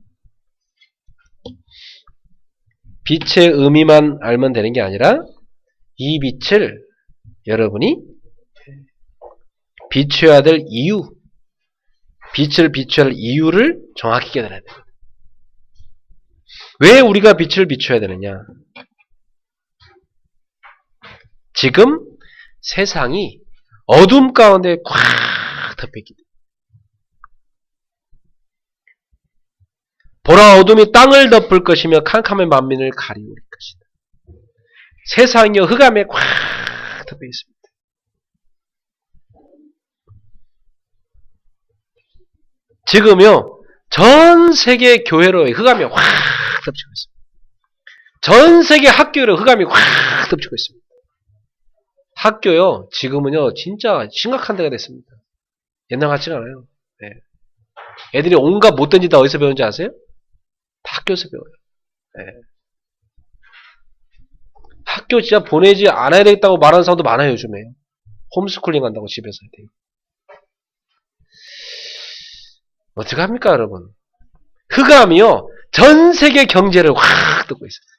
빛의 의미만 알면 되는 게 아니라 이 빛을 여러분이 비춰야 될 이유, 빛을 비춰야 할 이유를 정확히 깨달아야 됩니다. 왜 우리가 빛을 비춰야 되느냐? 지금 세상이 어둠 가운데 꽉 덮여있기 때문에 보라 어둠이 땅을 덮을 것이며 캄캄한 만민을 가리울 것이다. 세상이 흑암에 꽉 덮여 있습니다. 지금요 전 세계 교회로 흑암이 확 덮치고 있습니다. 전 세계 학교로 흑암이 확 덮치고 있습니다. 학교요 지금은요 진짜 심각한 데가 됐습니다. 옛날 같지는 않아요. 네. 애들이 온갖 못된 짓 다 어디서 배우는지 아세요? 다 학교에서 배워요. 네. 학교 진짜 보내지 않아야 되겠다고 말하는 사람도 많아요 요즘에. 홈스쿨링 한다고 집에서 해야 돼요. 어떻게 합니까 여러분? 흑암이요 전 세계 경제를 확 덮고 있어요.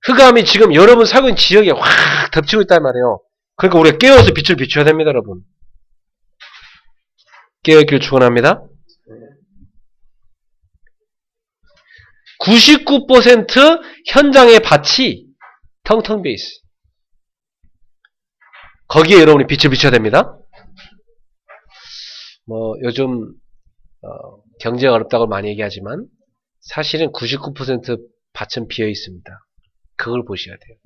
흑암이 지금 여러분 살고 있는 지역에 확 덮치고 있단 말이에요. 그러니까 우리가 깨어서 빛을 비춰야 됩니다 여러분. 깨어있기를 축원합니다. 99% 현장의 밭이 텅텅 비어 있어요. 거기에 여러분이 빛을 비춰야 됩니다. 뭐 요즘 경제가 어렵다고 많이 얘기하지만 사실은 99% 밭은 비어 있습니다. 그걸 보셔야 돼요.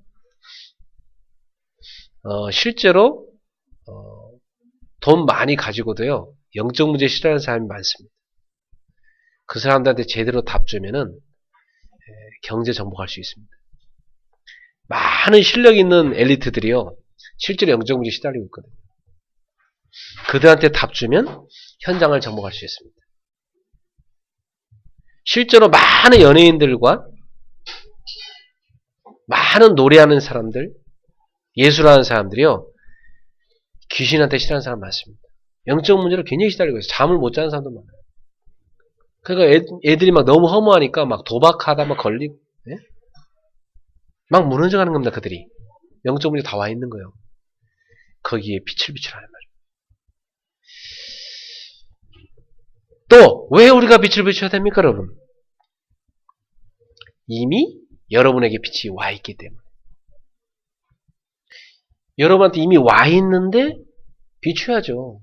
실제로 돈 많이 가지고도요 영적 문제 싫어하는 사람이 많습니다. 그 사람들한테 제대로 답 주면은 경제 정복할 수 있습니다. 많은 실력 있는 엘리트들이요 실제로 영적 문제 시달리고 있거든요. 그들한테 답 주면 현장을 정복할 수 있습니다. 실제로 많은 연예인들과 많은 노래하는 사람들, 예술하는 사람들이요 귀신한테 싫어하는 사람 많습니다. 영적 문제로 굉장히 시달리고 있어요. 잠을 못 자는 사람도 많아요. 그러니까 애들이 막 너무 허무하니까 막 도박하다 막 걸리고 네? 막 무너져가는 겁니다. 그들이 영적 문제 다 와 있는 거예요. 거기에 빛을 비추라는 말이에요. 또 왜 우리가 빛을 비춰야 됩니까 여러분? 이미 여러분에게 빛이 와 있기 때문에. 여러분한테 이미 와 있는데 비춰야죠.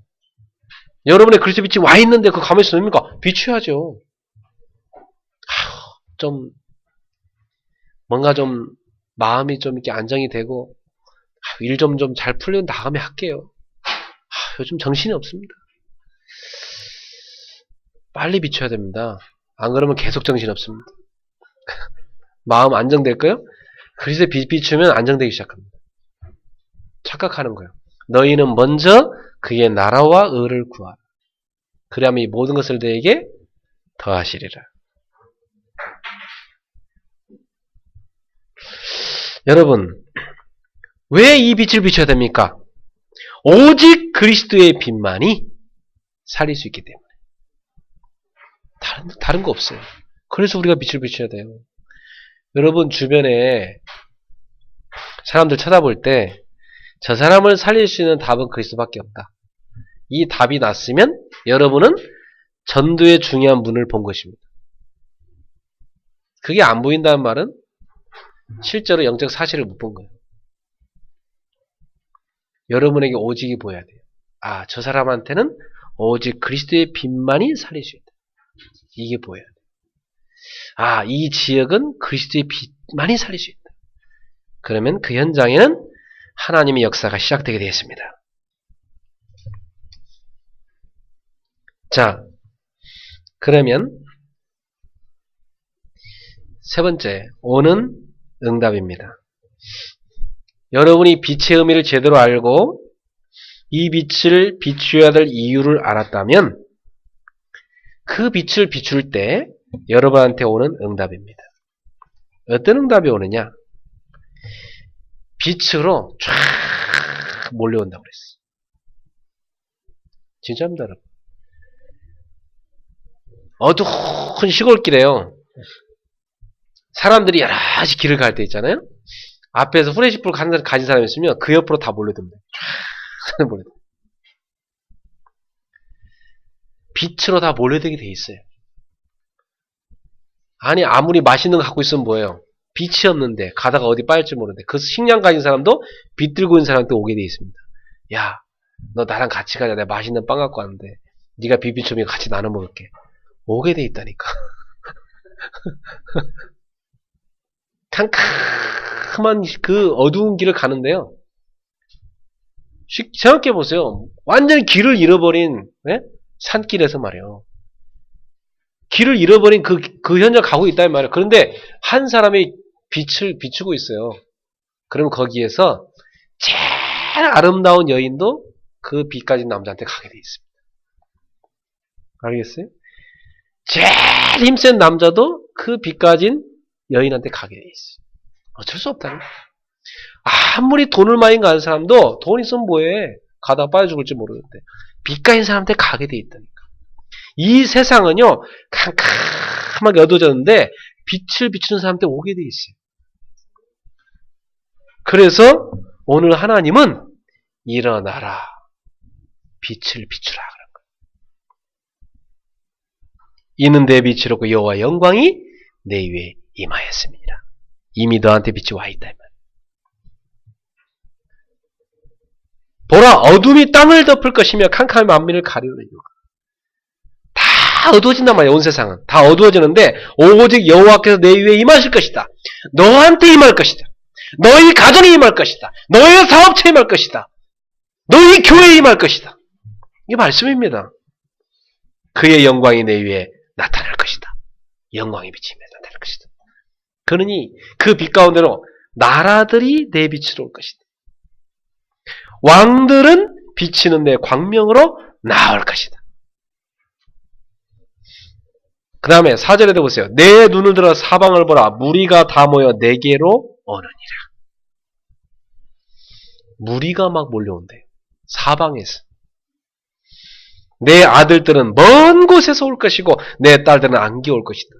여러분의 그리스도 빛이 와 있는데 그거 가만히 있습니까? 비춰야죠. 좀 뭔가 좀 마음이 좀 이렇게 안정이 되고 일 좀 잘 풀린 다음에 할게요. 요즘 정신이 없습니다. 빨리 비춰야 됩니다. 안 그러면 계속 정신 없습니다. 마음 안정될까요? 그리스도의 빛 비추면 안정되기 시작합니다. 착각하는 거예요. 너희는 먼저 그의 나라와 의를 구하라. 그리하면 이 모든 것을 너에게 더하시리라. 여러분, 왜 이 빛을 비춰야 됩니까? 오직 그리스도의 빛만이 살릴 수 있기 때문에. 다른 거 없어요. 그래서 우리가 빛을 비춰야 돼요. 여러분 주변에 사람들 쳐다볼 때 저 사람을 살릴 수 있는 답은 그리스도밖에 없다. 이 답이 났으면 여러분은 전도의 중요한 문을 본 것입니다. 그게 안 보인다는 말은 실제로 영적 사실을 못 본 거예요. 여러분에게 오직이 보여야 돼요. 아, 저 사람한테는 오직 그리스도의 빛만이 살릴 수 있다. 이게 보여야 돼요. 아, 이 지역은 그리스도의 빛만이 살릴 수 있다. 그러면 그 현장에는 하나님의 역사가 시작되게 되었습니다. 자, 그러면 세 번째, 오는 응답입니다. 여러분이 빛의 의미를 제대로 알고 이 빛을 비추어야 될 이유를 알았다면 그 빛을 비출 때 여러분한테 오는 응답입니다. 어떤 응답이 오느냐? 빛으로 쫙 몰려온다고 그랬어요. 진짜입니다, 여러분. 어두운 시골길에요. 사람들이 여러 가지 길을 갈 때 있잖아요. 앞에서 후레쉬불 가진 사람이 있으면 그 옆으로 다 몰려듭니다. 쫙 몰려듭니다. 빛으로 다 몰려들게 돼 있어요. 아니 아무리 맛있는 거 갖고 있으면 뭐예요? 빛이 없는데 가다가 어디 빠질지 모르는데 그 식량 가진 사람도 빛 들고 있는 사람한테 오게 돼 있습니다. 야, 너 나랑 같이 가자. 내가 맛있는 빵 갖고 왔는데 네가 빛 비추면 같이 나눠 먹을게. 오게 돼 있다니까. 캄캄한 그 어두운 길을 가는데요. 생각해 보세요. 완전히 길을 잃어버린 산길에서 말이에요. 길을 잃어버린 그 현장 가고 있단 말이에요. 그런데 한 사람이 빛을 비추고 있어요. 그럼 거기에서 제일 아름다운 여인도 그 빛 가진 남자한테 가게 돼 있습니다. 알겠어요? 제일 힘센 남자도 그 빛 가진 여인한테 가게 돼 있어요. 어쩔 수 없다는 거예요. 아무리 돈을 많이 가진 사람도 돈 있으면 뭐해? 가다가 빠져 죽을지 모르는데 빛 가진 사람한테 가게 돼 있다니까. 이 세상은요 캄캄하게 어두워졌는데 빛을 비추는 사람한테 오게 돼 있어요. 그래서 오늘 하나님은 일어나라 빛을 비추라 그런 거예요. 이는 내 빛이로고 여호와 영광이 내 위에 임하였습니다. 이미 너한테 빛이 와 있다. 보라 어둠이 땅을 덮을 것이며 캄캄한 만민을 가리우는 이유가. 다 어두워진단 말이에요. 온 세상은. 다 어두워지는데 오직 여호와께서 내 위에 임하실 것이다. 너한테 임할 것이다. 너희 가정에 임할 것이다. 너희 사업체에 임할 것이다. 너희 교회에 임할 것이다. 이게 말씀입니다. 그의 영광이 내 위에 나타날 것이다. 영광의 빛이 나타날 것이다. 그러니 그 빛 가운데로 나라들이 내 빛으로 올 것이다. 왕들은 비치는 내 광명으로 나올 것이다. 그 다음에 4절에도 보세요. 내 눈을 들어 사방을 보라. 무리가 다 모여 내게로 오느니라. 무리가 막 몰려온대요. 사방에서. 내 아들들은 먼 곳에서 올 것이고 내 딸들은 안개 올 것이다.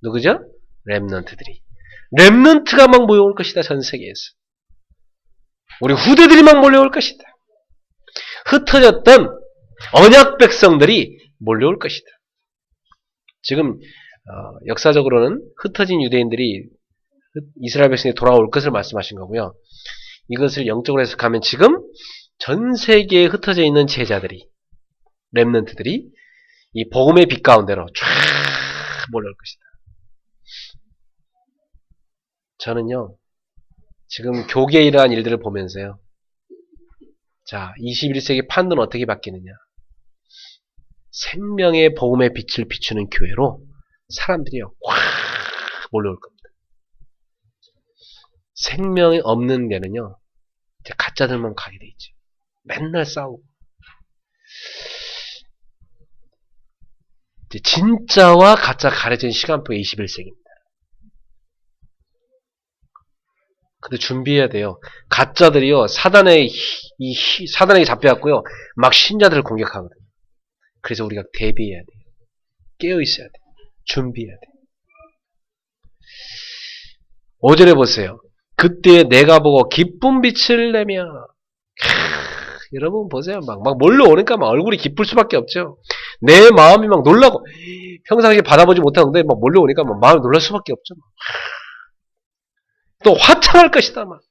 누구죠? 렘넌트들이. 렘넌트가 막 모여올 것이다. 전 세계에서. 우리 후대들이 막 몰려올 것이다. 흩어졌던 언약 백성들이 몰려올 것이다. 지금 역사적으로는 흩어진 유대인들이 이스라엘 백성이 돌아올 것을 말씀하신 거고요. 이것을 영적으로 해석하면 지금 전 세계에 흩어져 있는 제자들이 렘넌트들이 이 복음의 빛 가운데로 쫙 몰려올 것이다. 저는요 지금 교계에 이러한 일들을 보면서요. 자, 21세기 판도는 어떻게 바뀌느냐. 생명의 복음의 빛을 비추는 교회로 사람들이 확 몰려올 겁니다. 생명이 없는 데는요, 이제 가짜들만 가게 돼 있죠. 맨날 싸우고. 이제 진짜와 가짜 가려진 시간표가 21세기입니다. 근데 준비해야 돼요. 가짜들이요, 사단에게 잡혀갔고요, 막 신자들을 공격하거든요. 그래서 우리가 대비해야 돼요. 깨어 있어야 돼요. 준비해야 돼요. 5절에 보세요. 그때 내가 보고 기쁜 빛을 내며, 여러분 보세요. 막 몰려오니까 막 얼굴이 기쁠 수밖에 없죠. 내 마음이 막 놀라고, 평상시에 받아보지 못하는데 막 몰려오니까 막 마음이 놀랄 수밖에 없죠. 또 화창할 것이다. 막.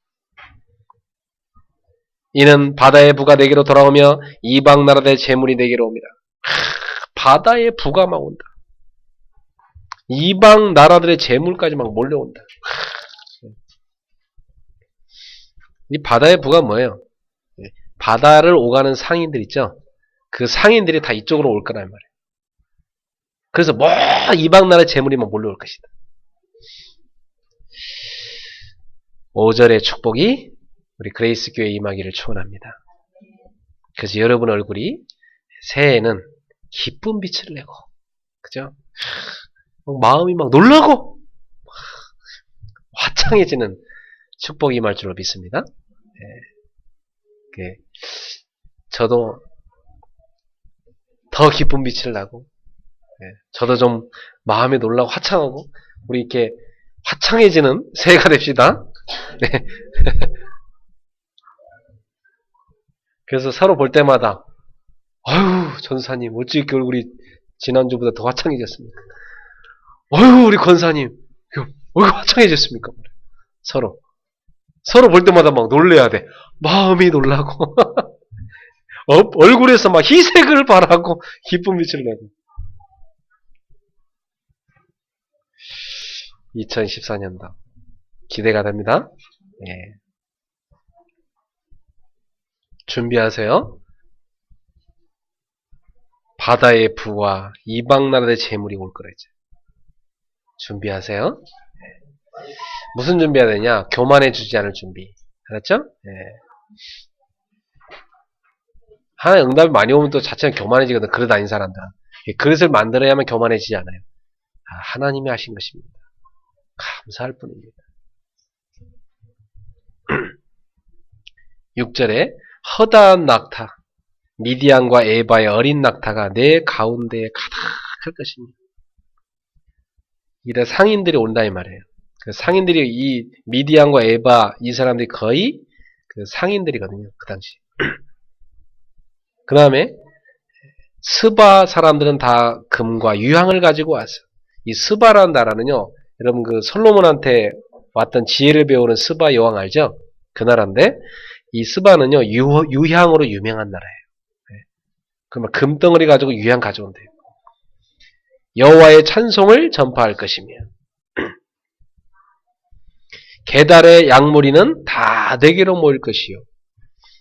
이는 바다의 부가 내게로 돌아오며 이방 나라의 재물이 내게로 옵니다. 바다의 부가 막 온다. 이방 나라들의 재물까지 막 몰려온다. 이 바다의 부가 뭐예요? 바다를 오가는 상인들 있죠? 그 상인들이 다 이쪽으로 올 거란 말이에요. 그래서 뭐 이방 나라의 재물이 막 몰려올 것이다. 5절의 축복이 우리 그레이스 교회에 임하기를 축원합니다. 그래서 여러분 얼굴이 새해에는 기쁜 빛을 내고, 그죠? 마음이 막 놀라고 화창해지는 축복이 임할 줄로 믿습니다. 네. 저도 더 기쁜 빛을 나고, 저도 좀 마음이 놀라고 화창하고, 우리 이렇게 화창해지는 새해가 됩시다. 네. 그래서 서로 볼 때마다, 아유, 전사님, 어찌 이렇게 얼굴이 지난주보다 더 화창해졌습니까? 아유, 우리 권사님, 왜 화창해졌습니까? 서로 볼 때마다 막 놀래야 돼. 마음이 놀라고, 얼굴에서 막 희색을 발하고, 기쁜 빛을 내고. 2014년도. 기대가 됩니다. 예. 준비하세요. 바다의 부와 이방 나라의 재물이 올 거라죠. 준비하세요. 무슨 준비해야 되냐? 교만해 주지 않을 준비. 알았죠? 예. 하나의 응답이 많이 오면 또 자체는 교만해지거든. 그릇 아닌 사람들은. 그릇을 만들어야만 교만해지지 않아요. 하나님이 하신 것입니다. 감사할 뿐입니다. 6절에 허다한 낙타, 미디안과 에바의 어린 낙타가 내 가운데에 가득할 것입니다. 이래 상인들이 온다 이 말이에요. 그 상인들이 이 미디안과 에바 이 사람들이 거의 그 상인들이거든요. 그 당시. 그 다음에 스바 사람들은 다 금과 유향을 가지고 왔어요. 이 스바라는 나라는요, 여러분 그 솔로몬한테 왔던 지혜를 배우는 스바 여왕 알죠? 그 나라인데 이 스바는요 유향으로 유명한 나라예요. 그러면 금덩어리 가지고 유향 가져온대요. 여호와의 찬송을 전파할 것이며 게달의 양무리는 다 내게로 모일 것이요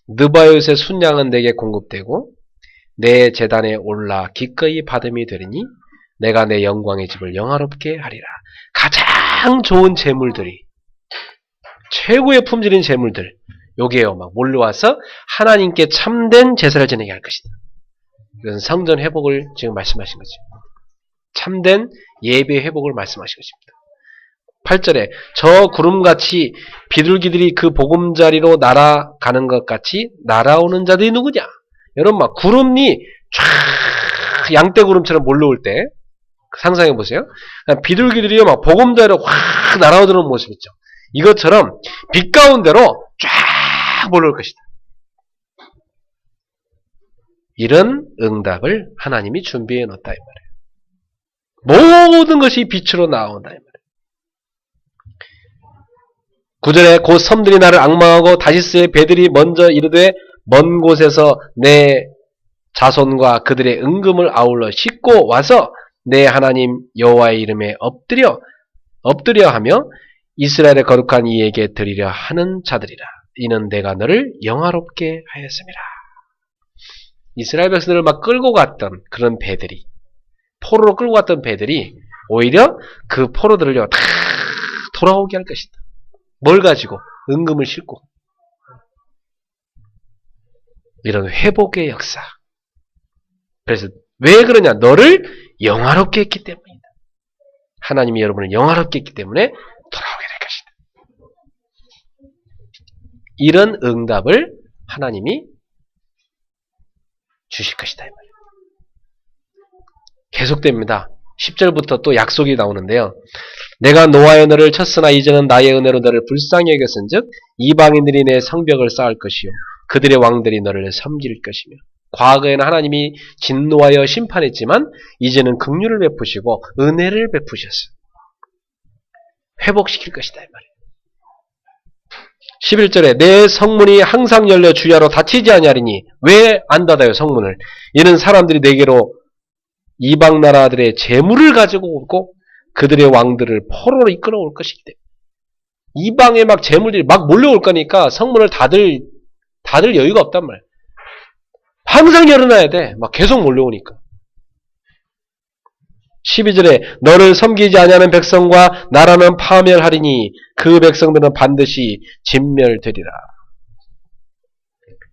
느바요스의 순양은 내게 공급되고 내 제단에 올라 기꺼이 받음이 되리니 내가 내 영광의 집을 영화롭게 하리라. 가장 좋은 재물들이 최고의 품질인 재물들 요게요 막 몰려와서 하나님께 참된 제사를 지내게 할 것이다. 이것은 성전 회복을 지금 말씀하신 거죠. 참된 예배 회복을 말씀하신 것입니다. 8절에 저 구름같이 비둘기들이 그 보금자리로 날아가는 것 같이 날아오는 자들이 누구냐? 여러분 막 구름이 쫙 양떼구름처럼 몰려올 때 상상해 보세요. 비둘기들이요 막 보금자리로 확 날아오는 모습 있죠. 이것처럼 빛 가운데로 쫙 몰려올 것이다. 이런 응답을 하나님이 준비해 놓았다 이 말이에요. 모든 것이 빛으로 나온다 이 말이에요. 9절에 곧 섬들이 나를 앙망하고 다시스의 배들이 먼저 이르되 먼 곳에서 내 자손과 그들의 은금을 아울러 싣고 와서 내 하나님 여호와의 이름에 엎드려 하며 이스라엘의 거룩한 이에게 드리려 하는 자들이라. 이는 내가 너를 영화롭게 하였습니다. 이스라엘 백성들을 막 끌고 갔던 그런 배들이 포로로 끌고 갔던 배들이 오히려 그 포로들을요 다 돌아오게 할 것이다. 뭘 가지고? 은금을 싣고. 이런 회복의 역사. 그래서 왜 그러냐? 너를 영화롭게 했기 때문이다. 하나님이 여러분을 영화롭게 했기 때문에 돌아오게 될 것이다. 이런 응답을 하나님이 주실 것이다. 이 말이에요. 계속됩니다. 10절부터 또 약속이 나오는데요. 내가 노하여 너를 쳤으나 이제는 나의 은혜로 너를 불쌍히 여겼은즉 이방인들이 내 성벽을 쌓을 것이요 그들의 왕들이 너를 섬길 것이며. 과거에는 하나님이 진노하여 심판했지만 이제는 긍휼을 베푸시고 은혜를 베푸셨어요. 회복시킬 것이다 이 말이에요. 11절에 내 성문이 항상 열려 주야로 닫히지 아니하리니. 왜 안 닫아요 성문을? 이는 사람들이 내게로 이방 나라들의 재물을 가지고 오고 그들의 왕들을 포로로 이끌어올 것이기 때문에. 이방에 막 재물들이 막 몰려올 거니까 성문을 닫을 여유가 없단 말이에요. 항상 열어놔야 돼. 막 계속 몰려오니까. 12절에 너를 섬기지 아니하는 백성과 나라는 파멸하리니 그 백성들은 반드시 진멸되리라.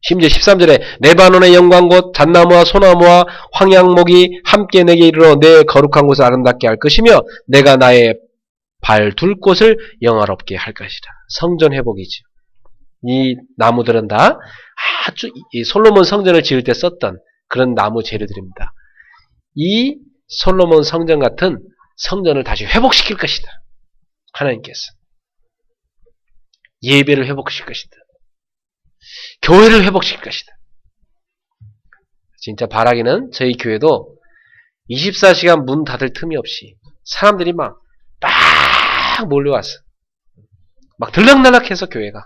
심지어 13절에 레바논의 영광 곧 잣나무와 소나무와 황양목이 함께 내게 이르러 내 거룩한 곳을 아름답게 할 것이며 내가 나의 발 둘 곳을 영화롭게 할 것이라. 성전 회복이죠. 이 나무들은 다 아주 이 솔로몬 성전을 지을 때 썼던 그런 나무 재료들입니다. 이 솔로몬 성전 같은 성전을 다시 회복시킬 것이다. 하나님께서. 예배를 회복시킬 것이다. 교회를 회복시킬 것이다. 진짜 바라기는 저희 교회도 24시간 문 닫을 틈이 없이 사람들이 막 몰려왔어. 막 들락날락해서 교회가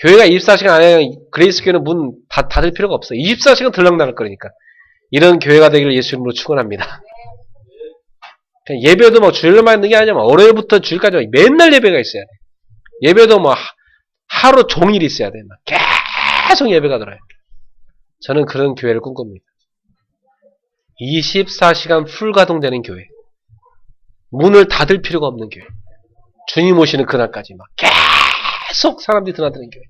24시간 안에 그레이스 교회는 문 닫을 필요가 없어. 24시간 들락날락 거리니까. 이런 교회가 되기를 예수 이름으로 축원합니다. 예배도 뭐 주일로만 있는 게 아니라 월요일부터 주일까지 맨날 예배가 있어야 돼. 예배도 뭐 하루 종일 있어야 돼. 계속 예배가 들어요. 저는 그런 교회를 꿈꿉니다. 24시간 풀 가동되는 교회. 문을 닫을 필요가 없는 교회. 주님 오시는 그날까지 막 계속 사람들이 드나드는 교회.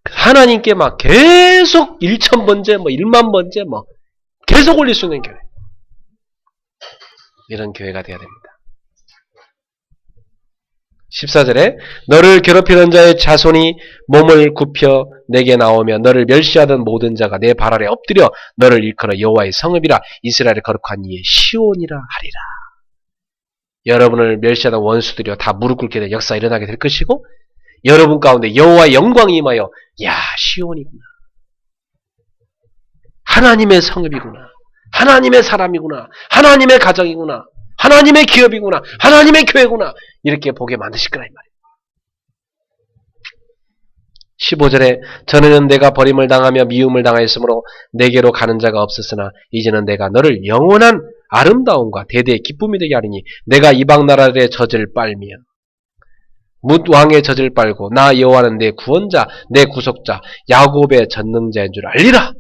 하나님께 막 계속 1,000번째, 1만 번째, 계속 올릴 수 있는 교회. 이런 교회가 되어야 됩니다. 14절에 너를 괴롭히는 자의 자손이 몸을 굽혀 내게 나오며 너를 멸시하던 모든 자가 내 발 아래 엎드려 너를 일컬어 여호와의 성읍이라 이스라엘의 거룩한 이의 시온이라 하리라. 여러분을 멸시하던 원수들이여 다 무릎 꿇게 될 역사가 일어나게 될 것이고 여러분 가운데 여호와의 영광이 임하여 야 시온이구나. 하나님의 성읍이구나. 하나님의 사람이구나. 하나님의 가정이구나. 하나님의 기업이구나. 하나님의 교회구나. 이렇게 보게 만드실 거라 이 말이에요. 15절에 전에는 내가 버림을 당하며 미움을 당하였으므로 내게로 가는 자가 없었으나 이제는 내가 너를 영원한 아름다움과 대대의 기쁨이 되게 하리니 내가 이방 나라들의 젖을 빨며 뭇 왕의 젖을 빨고 나 여호와는 내 구원자 내 구속자 야곱의 전능자인 줄 알리라.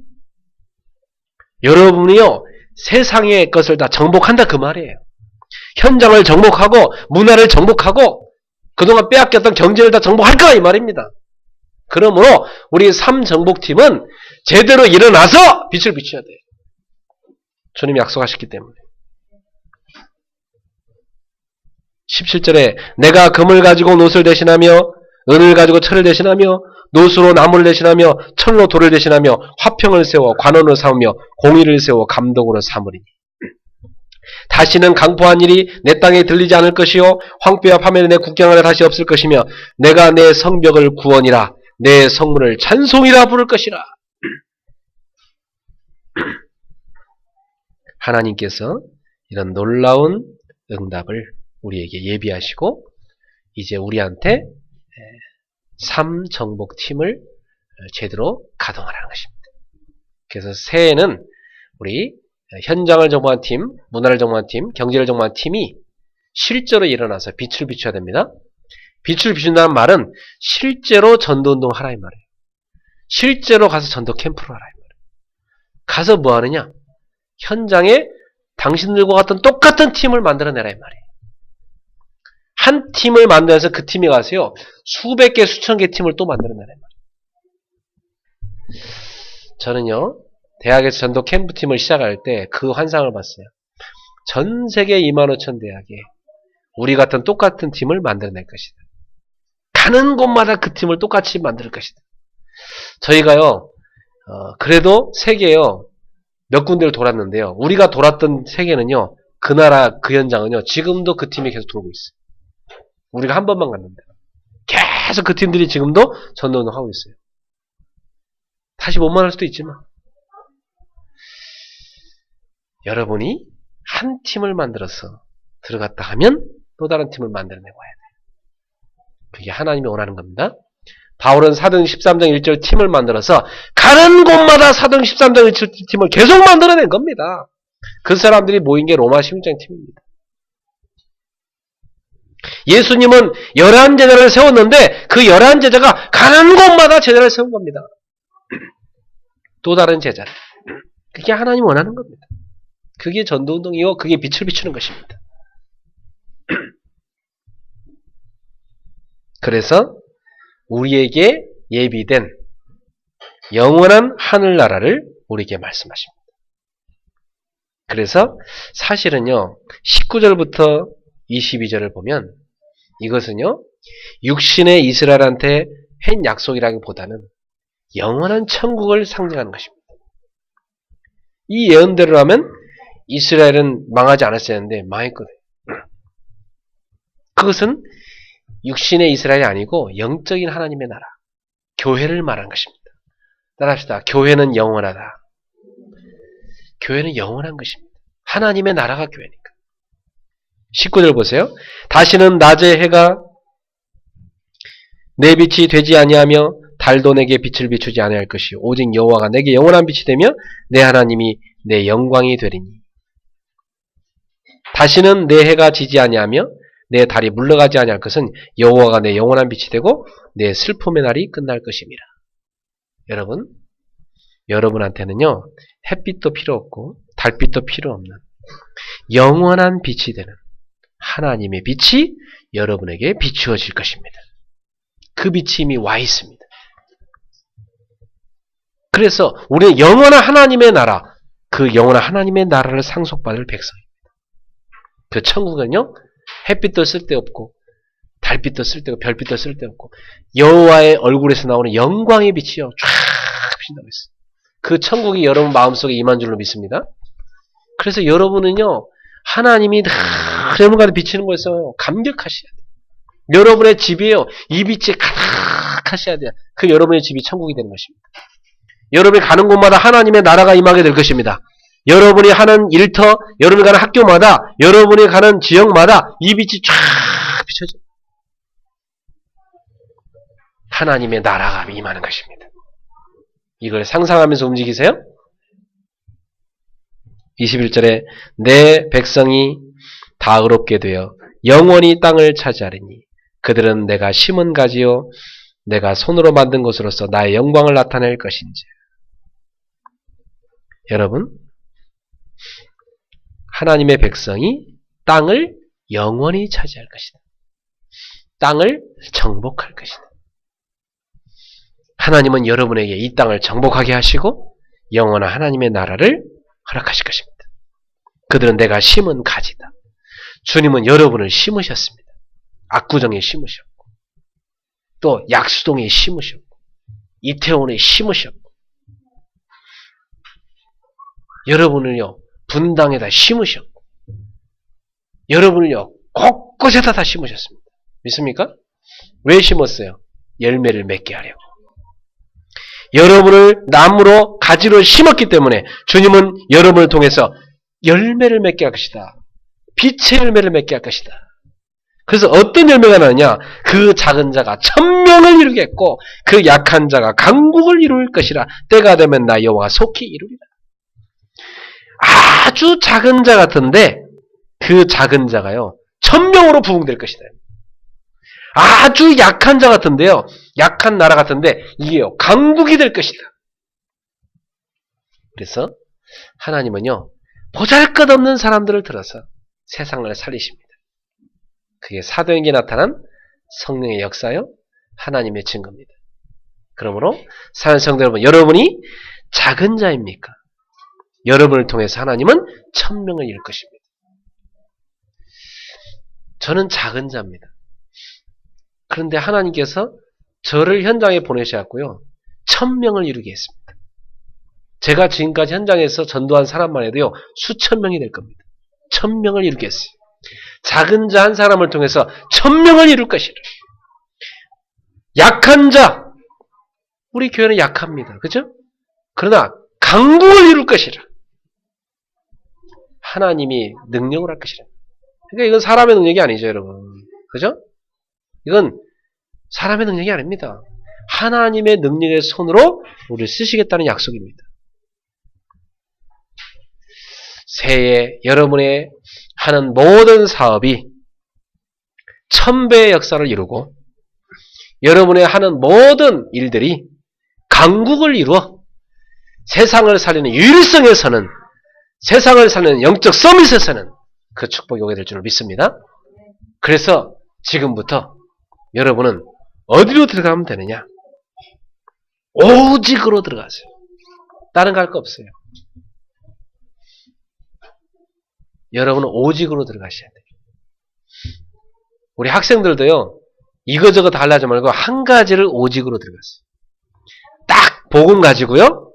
여러분이요 세상의 것을 다 정복한다 그 말이에요. 현장을 정복하고 문화를 정복하고 그동안 빼앗겼던 경제를 다 정복할 거야 이 말입니다. 그러므로 우리 삼정복팀은 제대로 일어나서 빛을 비춰야 돼요. 주님이 약속하셨기 때문에. 17절에 내가 금을 가지고 노를 대신하며 은을 가지고 철을 대신하며 노수로 나무를 대신하며 철로 돌을 대신하며 화평을 세워 관원을 삼으며 공의를 세워 감독으로 삼으리니 다시는 강포한 일이 내 땅에 들리지 않을 것이요 황폐와 파멸이 내 국경 안에 다시 없을 것이며 내가 내 성벽을 구원이라 내 성문을 찬송이라 부를 것이라. 하나님께서 이런 놀라운 응답을 우리에게 예비하시고 이제 우리한테 삼정복팀을 제대로 가동하라는 것입니다. 그래서 새해에는 우리 현장을 정복한 팀, 문화를 정복한 팀, 경제를 정복한 팀이 실제로 일어나서 빛을 비춰야 됩니다. 빛을 비춘다는 말은 실제로 전도운동 하라 이 말이에요. 실제로 가서 전도 캠프를 하라 이 말이에요. 가서 뭐 하느냐? 현장에 당신들과 같은 똑같은 팀을 만들어내라 이 말이에요. 한 팀을 만들어서 그 팀에 가세요. 수백 개, 수천 개 팀을 또 만들어내는 말이에요. 저는요, 대학에서 전도 캠프팀을 시작할 때 그 환상을 봤어요. 전 세계 25,000 대학에 우리 같은 똑같은 팀을 만들어낼 것이다. 가는 곳마다 그 팀을 똑같이 만들 것이다. 저희가요, 그래도 세계요, 몇 군데를 돌았는데요. 우리가 돌았던 세계는요, 그 나라, 그 현장은요, 지금도 그 팀이 계속 돌고 있어요. 우리가 한 번만 갔는데. 계속 그 팀들이 지금도 전도운동 하고 있어요. 다시 못 만날 수도 있지만. 여러분이 한 팀을 만들어서 들어갔다 하면 또 다른 팀을 만들어내고 와야 돼요. 그게 하나님이 원하는 겁니다. 바울은 사도행 13장 1절 팀을 만들어서 가는 곳마다 사도행 13장 1절 팀을 계속 만들어낸 겁니다. 그 사람들이 모인 게 로마 시민장 팀입니다. 예수님은 11제자를 세웠는데 그 11제자가 가는 곳마다 제자를 세운 겁니다. 또 다른 제자를. 그게 하나님 원하는 겁니다. 그게 전도운동이요. 그게 빛을 비추는 것입니다. 그래서 우리에게 예비된 영원한 하늘나라를 우리에게 말씀하십니다. 그래서 사실은요. 19절부터 22절을 보면 이것은요. 육신의 이스라엘한테 한 약속이라기보다는 영원한 천국을 상징하는 것입니다. 이 예언대로 하면 이스라엘은 망하지 않았어야 했는데 망했거든요. 그것은 육신의 이스라엘이 아니고 영적인 하나님의 나라, 교회를 말하는 것입니다. 따라합시다. 교회는 영원하다. 교회는 영원한 것입니다. 하나님의 나라가 교회니까. 19절 보세요. 다시는 낮에 해가 내 빛이 되지 아니하며 달도 내게 빛을 비추지 아니할 것이요 오직 여호와가 내게 영원한 빛이 되며 내 하나님이 내 영광이 되리니. 다시는 내 해가 지지 아니하며 내 달이 물러가지 아니할 것은 여호와가 내 영원한 빛이 되고 내 슬픔의 날이 끝날 것임이라. 여러분, 여러분한테는요 햇빛도 필요 없고 달빛도 필요 없는 영원한 빛이 되는 하나님의 빛이 여러분에게 비추어질 것입니다. 그 빛이 이미 와 있습니다. 그래서 우리는 영원한 하나님의 나라, 그 영원한 하나님의 나라를 상속받을 백성입니다. 그 천국은요 햇빛도 쓸데없고 달빛도 쓸데없고 별빛도 쓸데없고 여호와의 얼굴에서 나오는 영광의 빛이요 쫙 비친다고 했어요. 그 천국이 여러분 마음속에 임한 줄로 믿습니다. 그래서 여러분은요 하나님이 여러분과 비치는 거에서 감격하셔야 돼요. 여러분의 집이에요. 이 빛이 가득하셔야 돼요. 그 여러분의 집이 천국이 되는 것입니다. 여러분이 가는 곳마다 하나님의 나라가 임하게 될 것입니다. 여러분이 하는 일터, 여러분이 가는 학교마다, 여러분이 가는 지역마다 이 빛이 쫙 비춰져요. 하나님의 나라가 임하는 것입니다. 이걸 상상하면서 움직이세요. 21절에 내 백성이 다 의롭게 되어 영원히 땅을 차지하리니 그들은 내가 심은 가지요 내가 손으로 만든 것으로서 나의 영광을 나타낼 것인지. 여러분, 하나님의 백성이 땅을 영원히 차지할 것이다. 땅을 정복할 것이다. 하나님은 여러분에게 이 땅을 정복하게 하시고 영원한 하나님의 나라를 허락하실 것입니다. 그들은 내가 심은 가지다. 주님은 여러분을 심으셨습니다. 압구정에 심으셨고 또 약수동에 심으셨고 이태원에 심으셨고 여러분을요 분당에다 심으셨고 여러분을요 곳곳에다 다 심으셨습니다. 믿습니까? 왜 심었어요? 열매를 맺게 하려고. 여러분을 나무로 가지로 심었기 때문에 주님은 여러분을 통해서 열매를 맺게 할 것이다. 빛의 열매를 맺게 할 것이다. 그래서 어떤 열매가 나느냐? 그 작은 자가 1000명을 이루겠고 그 약한 자가 강국을 이룰 것이라. 때가 되면 나 여호와가 속히 이루리라. 아주 작은 자 같은데 그 작은 자가요 1000명으로 부흥될 것이다. 아주 약한 자 같은데요 약한 나라 같은데 이게요 강국이 될 것이다. 그래서 하나님은요 보잘것없는 사람들을 들어서 세상을 살리십니다. 그게 사도행전에 나타난 성령의 역사요. 하나님의 증거입니다. 그러므로 사랑하는 성도 여러분, 여러분이 작은 자입니까? 여러분을 통해서 하나님은 천명을 이룰 것입니다. 저는 작은 자입니다. 그런데 하나님께서 저를 현장에 보내셔갖고요, 천명을 이루게 했습니다. 제가 지금까지 현장에서 전도한 사람만 해도요, 수천 명이 될 겁니다. 천명을 이루게 했어요. 작은 자 한 사람을 통해서 천명을 이룰 것이라. 약한 자, 우리 교회는 약합니다. 그죠? 그러나 강국을 이룰 것이라. 하나님이 능력을 할 것이라. 그러니까 이건 사람의 능력이 아니죠, 여러분. 그죠? 이건 사람의 능력이 아닙니다. 하나님의 능력의 손으로 우리를 쓰시겠다는 약속입니다. 새해 여러분의 하는 모든 사업이 1000배의 역사를 이루고 여러분의 하는 모든 일들이 강국을 이루어 세상을 살리는 유일성에서는, 세상을 살리는 영적 서밋에서는 그 축복이 오게 될 줄 믿습니다. 그래서 지금부터 여러분은 어디로 들어가면 되느냐? 오직으로 들어가세요. 다른 거 할 거 없어요. 여러분은 오직으로 들어가셔야 돼요. 우리 학생들도요, 이거저거 다 하려지 말고 한 가지를 오직으로 들어갔어요. 딱 복음 가지고요,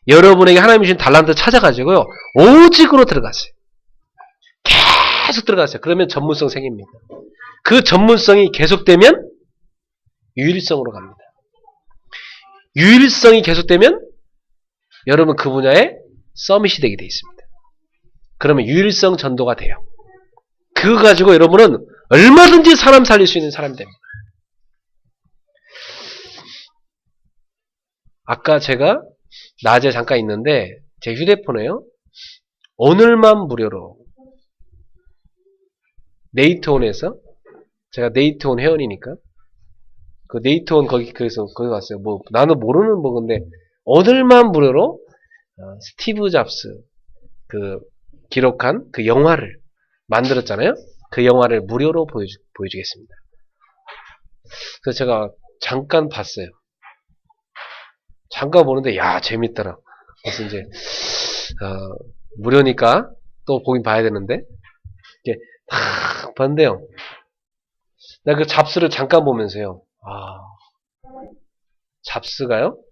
여러분에게 하나님이 주신 달란트 찾아가지고요, 오직으로 들어갔어요. 계속 들어갔어요. 그러면 전문성 생깁니다. 그 전문성이 계속되면 유일성으로 갑니다. 유일성이 계속되면 여러분 그 분야에 서밋이 되게 되어 있습니다. 그러면 유일성 전도가 돼요. 그거 가지고 여러분은 얼마든지 사람 살릴 수 있는 사람이 됩니다. 아까 제가 낮에 잠깐 있는데 제 휴대폰에요, 오늘만 무료로 네이트온에서, 제가 네이트온 회원이니까 그 네이트온 그래서 거기 갔어요. 뭐 나는 모르는 뭐 근데 오늘만 무료로 스티브 잡스 그 기록한 그 영화를 만들었잖아요. 그 영화를 무료로 보여주겠습니다. 그래서 제가 잠깐 봤어요. 잠깐 보는데 야 재밌더라. 그래서 이제 무료니까 또 보긴 봐야 되는데 이게 딱 봤는데요. 내가 그 잡스를 잠깐 보면서요. 잡스가요?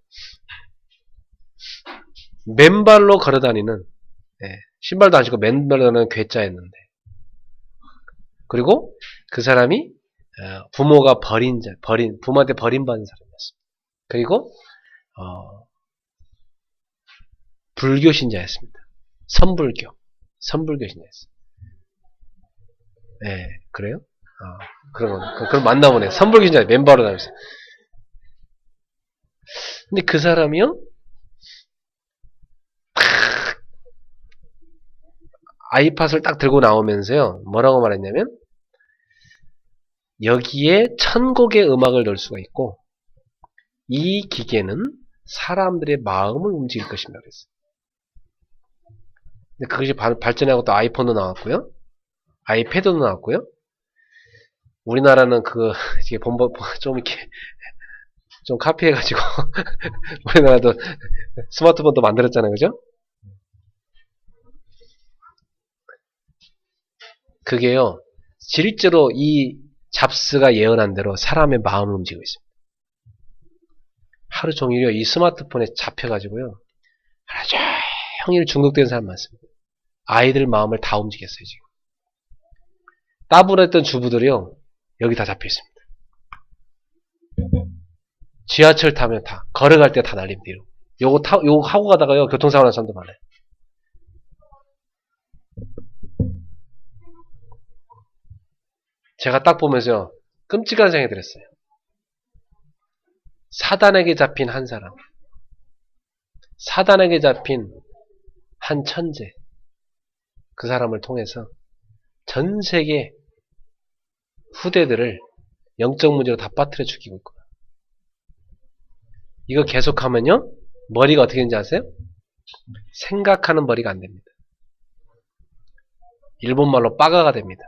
맨발로 걸어다니는, 신발도 안 신고 맨발로 다니는 괴짜였는데, 그리고 그 사람이 부모가 부모한테 버림받은 사람이었습니다. 그리고 불교 신자였습니다. 선불교 신자였어요. 네, 그래요? 그럼 만나보네. 선불교 신자 맨발로 다니면서. 근데 그 사람이요, 아이팟을 딱 들고 나오면서요, 뭐라고 말했냐면, 여기에 1000곡의 음악을 넣을 수가 있고, 이 기계는 사람들의 마음을 움직일 것입니다. 그랬어요. 근데 그것이 발전하고 또 아이폰도 나왔고요, 아이패드도 나왔고요, 우리나라는 이게 좀 이렇게, 좀 카피해가지고, 우리나라도 스마트폰도 만들었잖아요. 그죠? 그게요, 실제로 이 잡스가 예언한 대로 사람의 마음을 움직이고 있습니다. 하루 종일요, 이 스마트폰에 잡혀가지고요, 하루 종일 중독된 사람 많습니다. 아이들 마음을 다 움직였어요, 지금. 따분했던 주부들이요, 여기 다 잡혀 있습니다. 지하철 타면 다, 걸어갈 때 다 날립니다. 요거 하고 가다가요, 교통사고 난 사람도 많아요. 제가 딱 보면서 끔찍한 생각이 들었어요. 사단에게 잡힌 한 사람, 사단에게 잡힌 한 천재, 그 사람을 통해서 전 세계 후대들을 영적 문제로 다 빠뜨려 죽이고 있구나. 이거 계속하면요, 머리가 어떻게 되는지 아세요? 생각하는 머리가 안 됩니다. 일본말로 빠가가 됩니다.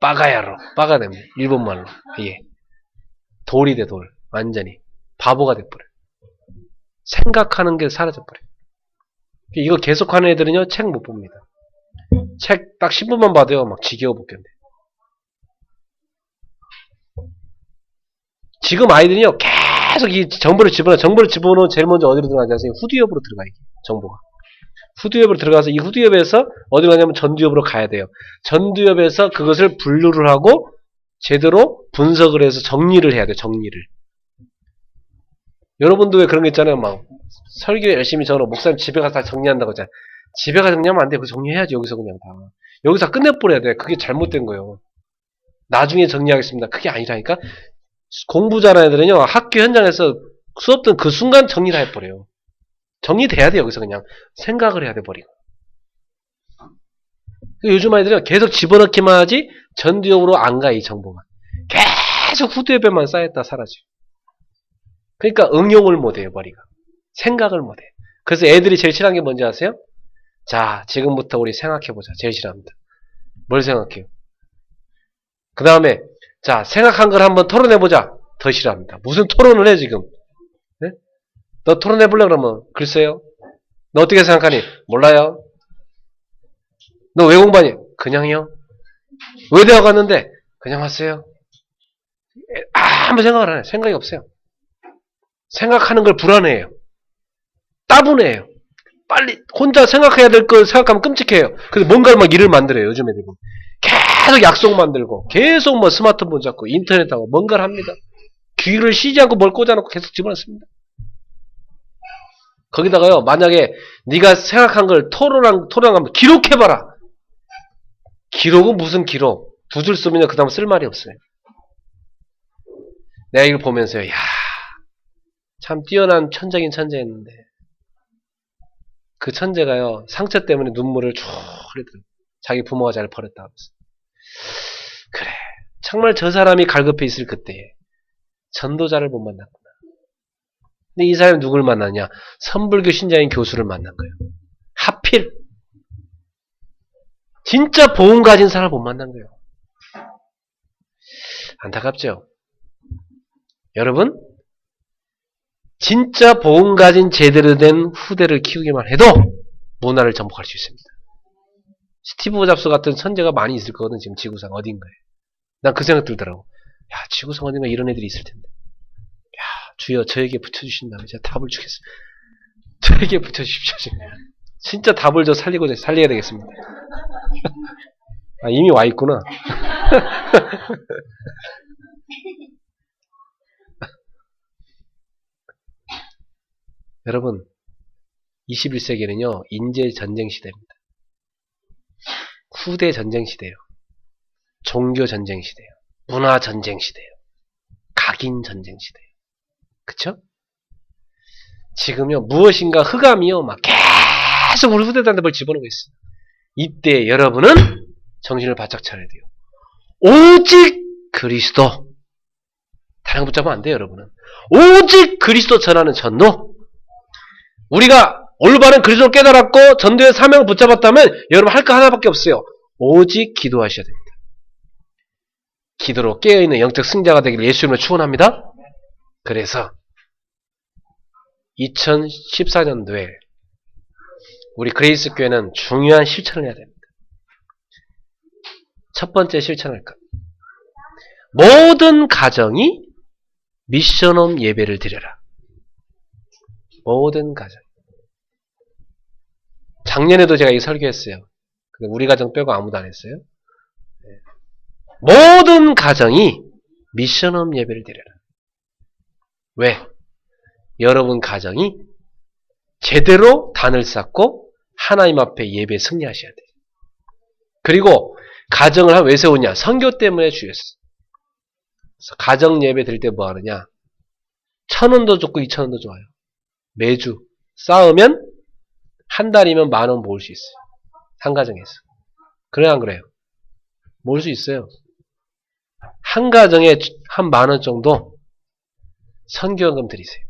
빠가야로. 빠가 됩니다. 일본말로. 예. 돌이 돼, 돌. 완전히. 바보가 돼버려. 생각하는 게 사라져버려. 이거 계속하는 애들은요, 책 못 봅니다. 책 딱 10분만 봐도요, 막 지겨워 죽겠네. 지금 아이들이요, 계속 이 정보를 집어넣으면 제일 먼저 어디로 들어가지 아세요? 후두엽으로 들어가요, 정보가. 후두엽으로 들어가서 이 후두엽에서 어디로 가냐면 전두엽으로 가야 돼요. 전두엽에서 그것을 분류를 하고 제대로 분석을 해서 정리를 해야 돼요, 정리를. 여러분도 왜 그런 거 있잖아요, 막. 설교 열심히 적어 목사님 집에 가서 다 정리한다고 하잖아요. 집에 가서 정리하면 안 돼. 그거 정리해야지, 여기서 그냥 다. 여기서 끝내버려야 돼. 그게 잘못된 거예요. 나중에 정리하겠습니다. 그게 아니라니까. 공부 잘하는 애들은요, 학교 현장에서 수업 듣는 그 순간 정리 다 해버려요. 정리돼야 돼, 여기서 그냥. 생각을 해야 돼, 버리고. 요즘 아이들은 계속 집어넣기만 하지, 전두엽으로 안 가, 이 정보가. 계속 후두엽에만 쌓였다 사라져. 그러니까 응용을 못해요, 머리가. 생각을 못해. 그래서 애들이 제일 싫어하는 게 뭔지 아세요? 자, 지금부터 우리 생각해보자. 제일 싫어합니다. 뭘 생각해요? 그 다음에, 자, 생각한 걸 한번 토론해보자. 더 싫어합니다. 무슨 토론을 해, 지금? 네? 너 토론해볼래, 그러면? 글쎄요. 너 어떻게 생각하니? 몰라요. 너 왜 공부하니? 그냥요. 왜 대학 갔는데? 그냥 왔어요. 아무 생각을 안 해요. 생각이 없어요. 생각하는 걸 불안해해요. 따분해요. 빨리 혼자 생각해야 될 걸 생각하면 끔찍해요. 그래서 뭔가를 막 일을 만들어요. 요즘 애들 보면. 계속 약속 만들고 계속 뭐 스마트폰 잡고 인터넷하고 뭔가를 합니다. 귀를 쉬지 않고 뭘 꽂아놓고 계속 집어넣습니다. 거기다가요. 만약에 네가 생각한 걸 토론하면 기록해봐라. 기록은 무슨 기록? 두 줄 쓰면 그 다음 쓸 말이 없어요. 내가 이걸 보면서요. 야, 참 뛰어난 천재긴 천재였는데 그 천재가요, 상처 때문에 눈물을 쭉 흘리더라고요. 자기 부모가 잘 버렸다 하면서. 그래, 정말 저 사람이 갈급해 있을 그때에 전도자를 못 만났구나. 근데 이 사람이 누굴 만났냐? 선불교 신자인 교수를 만난 거예요. 하필 진짜 보험 가진 사람을 못 만난 거예요. 안타깝죠? 여러분, 진짜 보험 가진 제대로 된 후대를 키우기만 해도 문화를 정복할 수 있습니다. 스티브 잡스 같은 천재가 많이 있을 거거든, 지금 지구상 어딘가에. 난 그 생각 들더라고. 야, 지구상 어딘가 이런 애들이 있을 텐데. 야, 주여 저에게 붙여주신다면 제가 답을 주겠습니다. 저에게 붙여주십시오. 진짜 답을 저 살려야 되겠습니다. 아, 이미 와 있구나. 여러분, 21세기는요, 인재 전쟁 시대입니다. 후대 전쟁 시대예요. 종교 전쟁 시대예요. 문화 전쟁 시대예요. 각인 전쟁 시대예요. 그쵸? 지금요, 무엇인가 흑암이요, 막 계속 우리 후대들한테 뭘 집어넣고 있어요. 이때 여러분은 정신을 바짝 차려야 돼요. 오직 그리스도. 다른 거 붙잡으면 안 돼요, 여러분은. 오직 그리스도 전하는 전도. 우리가 올바른 그리스도를 깨달았고 전도의 사명을 붙잡았다면 여러분 할 거 하나밖에 없어요. 오직 기도하셔야 됩니다. 기도로 깨어있는 영적 승자가 되기를 예수 이름으로 축원합니다. 그래서 2014년도에 우리 그레이스 교회는 중요한 실천을 해야 됩니다. 첫 번째 실천할 것. 모든 가정이 미션홈 예배를 드려라. 모든 가정. 작년에도 제가 이 설교했어요. 우리 가정 빼고 아무도 안 했어요. 모든 가정이 미션홈 예배를 드려라. 왜? 여러분 가정이 제대로 단을 쌓고 하나님 앞에 예배에 승리하셔야 돼요. 그리고 가정을 왜 세우냐? 선교 때문에 주였어. 그래서 가정 예배 드릴 때 뭐 하느냐? 1,000원도 좋고 2,000원도 좋아요. 매주 쌓으면 한 달이면 10,000원 모을 수 있어요. 한 가정에서. 그래요, 안 그래요? 모을 수 있어요. 한 가정에 한 10,000원 정도 선교연금 드리세요.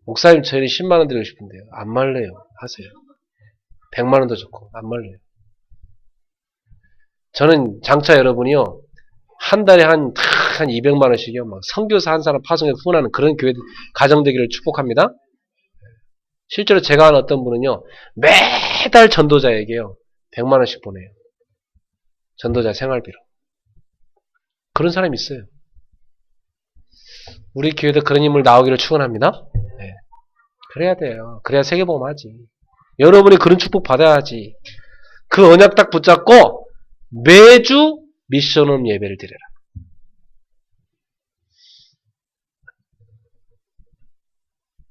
목사님, 저희는 10만원 드리고 싶은데요. 안 말래요. 하세요. 100만원도 좋고, 안 말래요. 저는 장차 여러분이요, 한 달에 한 200만 원씩이요, 막 선교사 한 사람 파송해서 후원하는 그런 교회 가정되기를 축복합니다. 실제로 제가 아는 어떤 분은요, 매달 전도자에게요, 100만 원씩 보내요. 전도자 생활비로. 그런 사람이 있어요. 우리 교회도 그런 인물 나오기를 축원합니다. 네. 그래야 돼요. 그래야 세계복음 하지. 여러분이 그런 축복 받아야지. 그 언약 딱 붙잡고 매주 미션홈 예배를 드려라.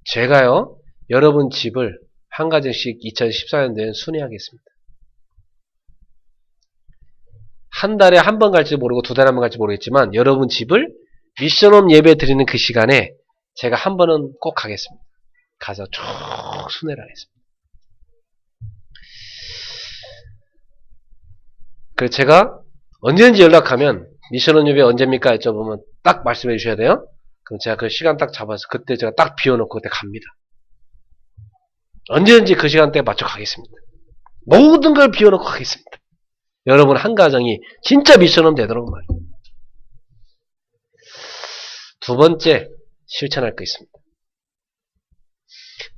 제가요, 여러분 집을 한 가지씩 2014년도에는 순회하겠습니다. 한 달에 한 번 갈지 모르고 두 달에 한 번 갈지 모르겠지만 여러분 집을 미션홈 예배 드리는 그 시간에 제가 한 번은 꼭 가겠습니다. 가서 쭉 순회를 하겠습니다. 그래서 제가 언제든지 연락하면 미션홈 예배 언제입니까? 여쭤보면 딱 말씀해 주셔야 돼요. 그럼 제가 그 시간 딱 잡아서 그때 제가 딱 비워놓고 그때 갑니다. 언제든지 그 시간대에 맞춰 가겠습니다. 모든 걸 비워놓고 가겠습니다. 여러분 한 가정이 진짜 미션홈 되도록 말이에요. 두 번째 실천할 거 있습니다.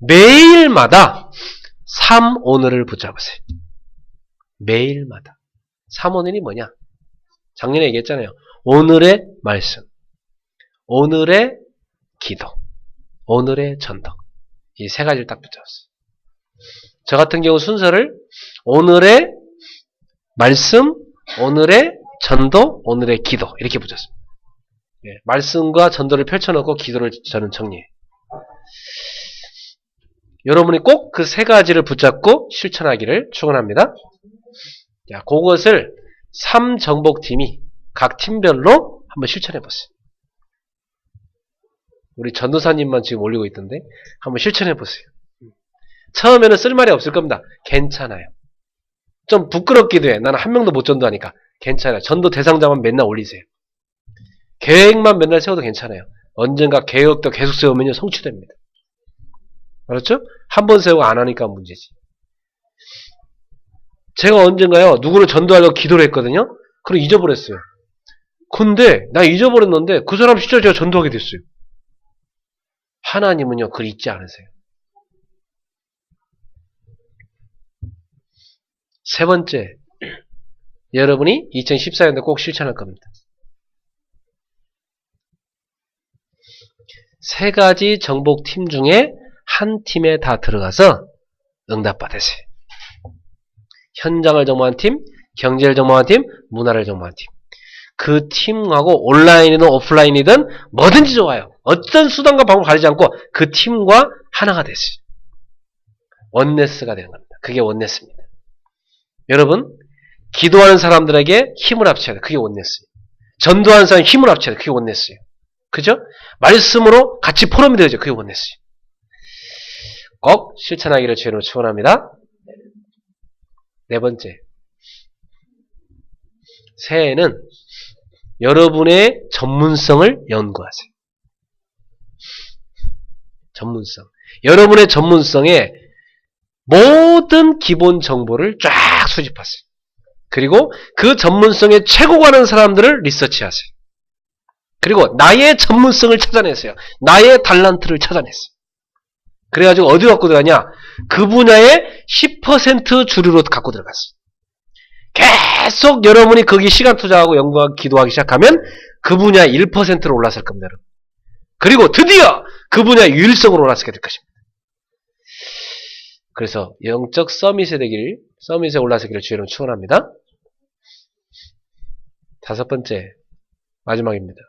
매일마다 3오늘을 붙잡으세요. 매일마다. 3오늘이 뭐냐? 작년에 얘기했잖아요. 오늘의 말씀, 오늘의 기도, 오늘의 전도. 이 세 가지를 딱 붙잡았어요. 저 같은 경우 순서를 오늘의 말씀, 오늘의 전도, 오늘의 기도 이렇게 붙였습니다. 예, 말씀과 전도를 펼쳐놓고 기도를 저는 정리해요. 여러분이 꼭 그 세 가지를 붙잡고 실천하기를 축원합니다. 자, 그것을 3정복팀이 각 팀별로 한번 실천해보세요. 우리 전도사님만 지금 올리고 있던데 한번 실천해보세요. 처음에는 쓸 말이 없을 겁니다. 괜찮아요. 좀 부끄럽기도 해. 나는 한 명도 못 전도하니까. 괜찮아요. 전도 대상자만 맨날 올리세요. 계획만 맨날 세워도 괜찮아요. 언젠가 계획도 계속 세우면요 성취됩니다. 알았죠? 한 번 세우고 안 하니까 문제지. 제가 언젠가요 누구를 전도하려고 기도를 했거든요. 그걸 잊어버렸어요. 근데 나 잊어버렸는데 그 사람 진짜 제가 전도하게 됐어요. 하나님은요 그걸 잊지 않으세요. 세 번째, 여러분이 2014년도에 꼭 실천할 겁니다. 세 가지 정복팀 중에 한 팀에 다 들어가서 응답받으세요. 현장을 정복한 팀, 경제를 정복한 팀, 문화를 정복한 팀. 그 팀하고 온라인이든 오프라인이든 뭐든지 좋아요. 어떤 수단과 방법을 가리지 않고 그 팀과 하나가 됐어요. 원네스가 되는 겁니다. 그게 원네스입니다. 여러분, 기도하는 사람들에게 힘을 합쳐야 돼. 그게 원네스예요. 전도하는 사람 힘을 합쳐야 돼. 그게 원네스예요. 그죠? 말씀으로 같이 포럼이 되어야죠. 그게 원네스예요. 꼭 실천하기를 주님으로 축원합니다. 네 번째, 새해에는 여러분의 전문성을 연구하세요. 전문성. 여러분의 전문성에 모든 기본 정보를 쫙 수집하세요. 그리고 그 전문성에 최고가는 사람들을 리서치하세요. 그리고 나의 전문성을 찾아내세요. 나의 달란트를 찾아냈어요. 그래가지고 어디 갖고 들어가냐? 그 분야의 10% 주류로 갖고 들어갔어요. 계속 여러분이 거기 시간 투자하고 연구하고 기도하기 시작하면 그 분야의 1%로 올라설 겁니다. 그리고 드디어 그 분야의 유일성으로 올라서게 될 것입니다. 그래서 영적 서밋에 올라서기를 주의로 축원합니다. 다섯 번째, 마지막입니다.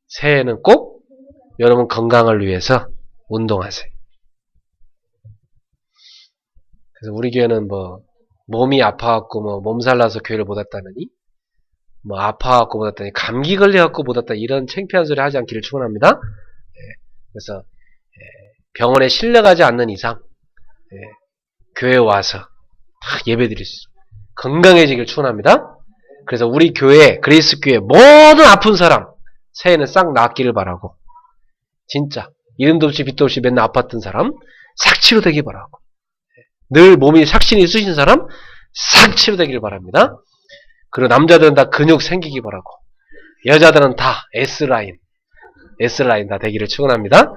새해에는 꼭 여러분 건강을 위해서 운동하세요. 그래서 우리 교회는 몸이 아파갖고 몸살 나서 교회를 못 왔다느니 아파갖고 못 왔다니 감기 걸려갖고 못 왔다 이런 창피한 소리 하지 않기를 축원합니다. 그래서 병원에 실려가지 않는 이상 교회에 와서 예배 드릴 수 있어요. 건강해지길 축원합니다. 그래서 우리 교회 그레이스 교회 모든 아픈 사람 새해는 싹 낫기를 바라고 진짜 이름도 없이 빛도 없이 맨날 아팠던 사람 싹 치료되기 바라고 늘 몸이 삭신이 있으신 사람 싹 치료되기를 바랍니다. 그리고 남자들은 다 근육 생기기 바라고 여자들은 다 S라인 다 되기를 축원합니다.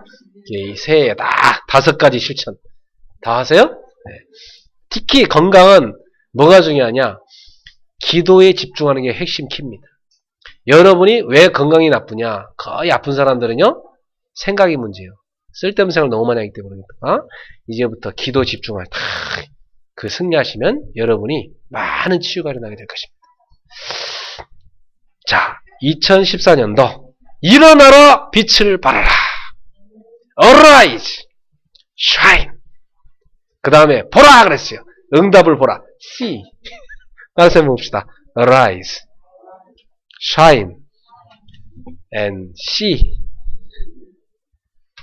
이 새해 다 5가지 실천 다 하세요? 네. 특히 건강은 뭐가 중요하냐? 기도에 집중하는 게 핵심 키입니다. 여러분이 왜 건강이 나쁘냐? 거의 아픈 사람들은요 생각이 문제예요. 쓸데없는 생각을 너무 많이 하기 때문에 이제부터 기도 집중할 그 승리하시면 여러분이 많은 치유가 일어나게 될 것입니다. 자, 2014년도 일어나라 빛을 발하라. Arise, shine. 그 다음에 보라 그랬어요. 응답을 보라. See. 다시 한번 봅시다. Arise, shine, and see.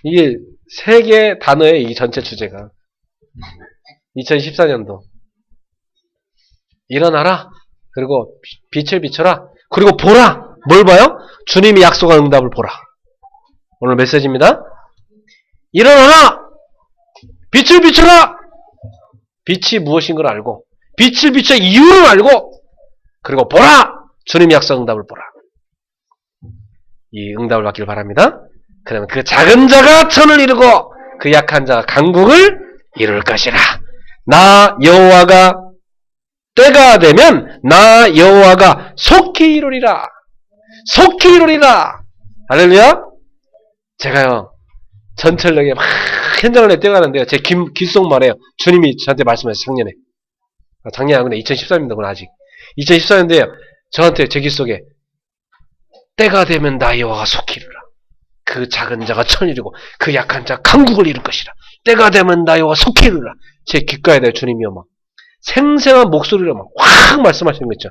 이게 3개의 단어의 이 전체 주제가 2014년도 일어나라. 그리고 빛을 비춰라. 그리고 보라. 뭘 봐요? 주님이 약속한 응답을 보라. 오늘 메시지입니다. 일어나라. 빛을 비춰라. 빛이 무엇인 걸 알고 빛을 비춰 이유를 알고 그리고 보라. 주님이 약속한 응답을 보라. 이 응답을 받기를 바랍니다. 그러면 그 작은 자가 천을 이루고 그 약한 자가 강국을 이룰 것이라. 나 여호와가 때가 되면 나 여호와가 속히 이루리라. 속히 이루리라. 할렐루야. 제가요 전철역에 막 현장을 뛰어가는데요. 제 귓속말에요. 주님이 저한테 말씀하셨어요. 작년이 아니고 2013년입니다. 그건 아직 2014년인데요. 저한테 제 귓속에 때가 되면 나 여호와가 속히 이루라. 그 작은 자가 천을 이루고 그 약한 자가 강국을 이룰 것이라. 때가 되면 나 여호와가 속히 이루라. 제 귓가에 대해 주님이요 막 생생한 목소리로 막 확 말씀하시는 거 있죠.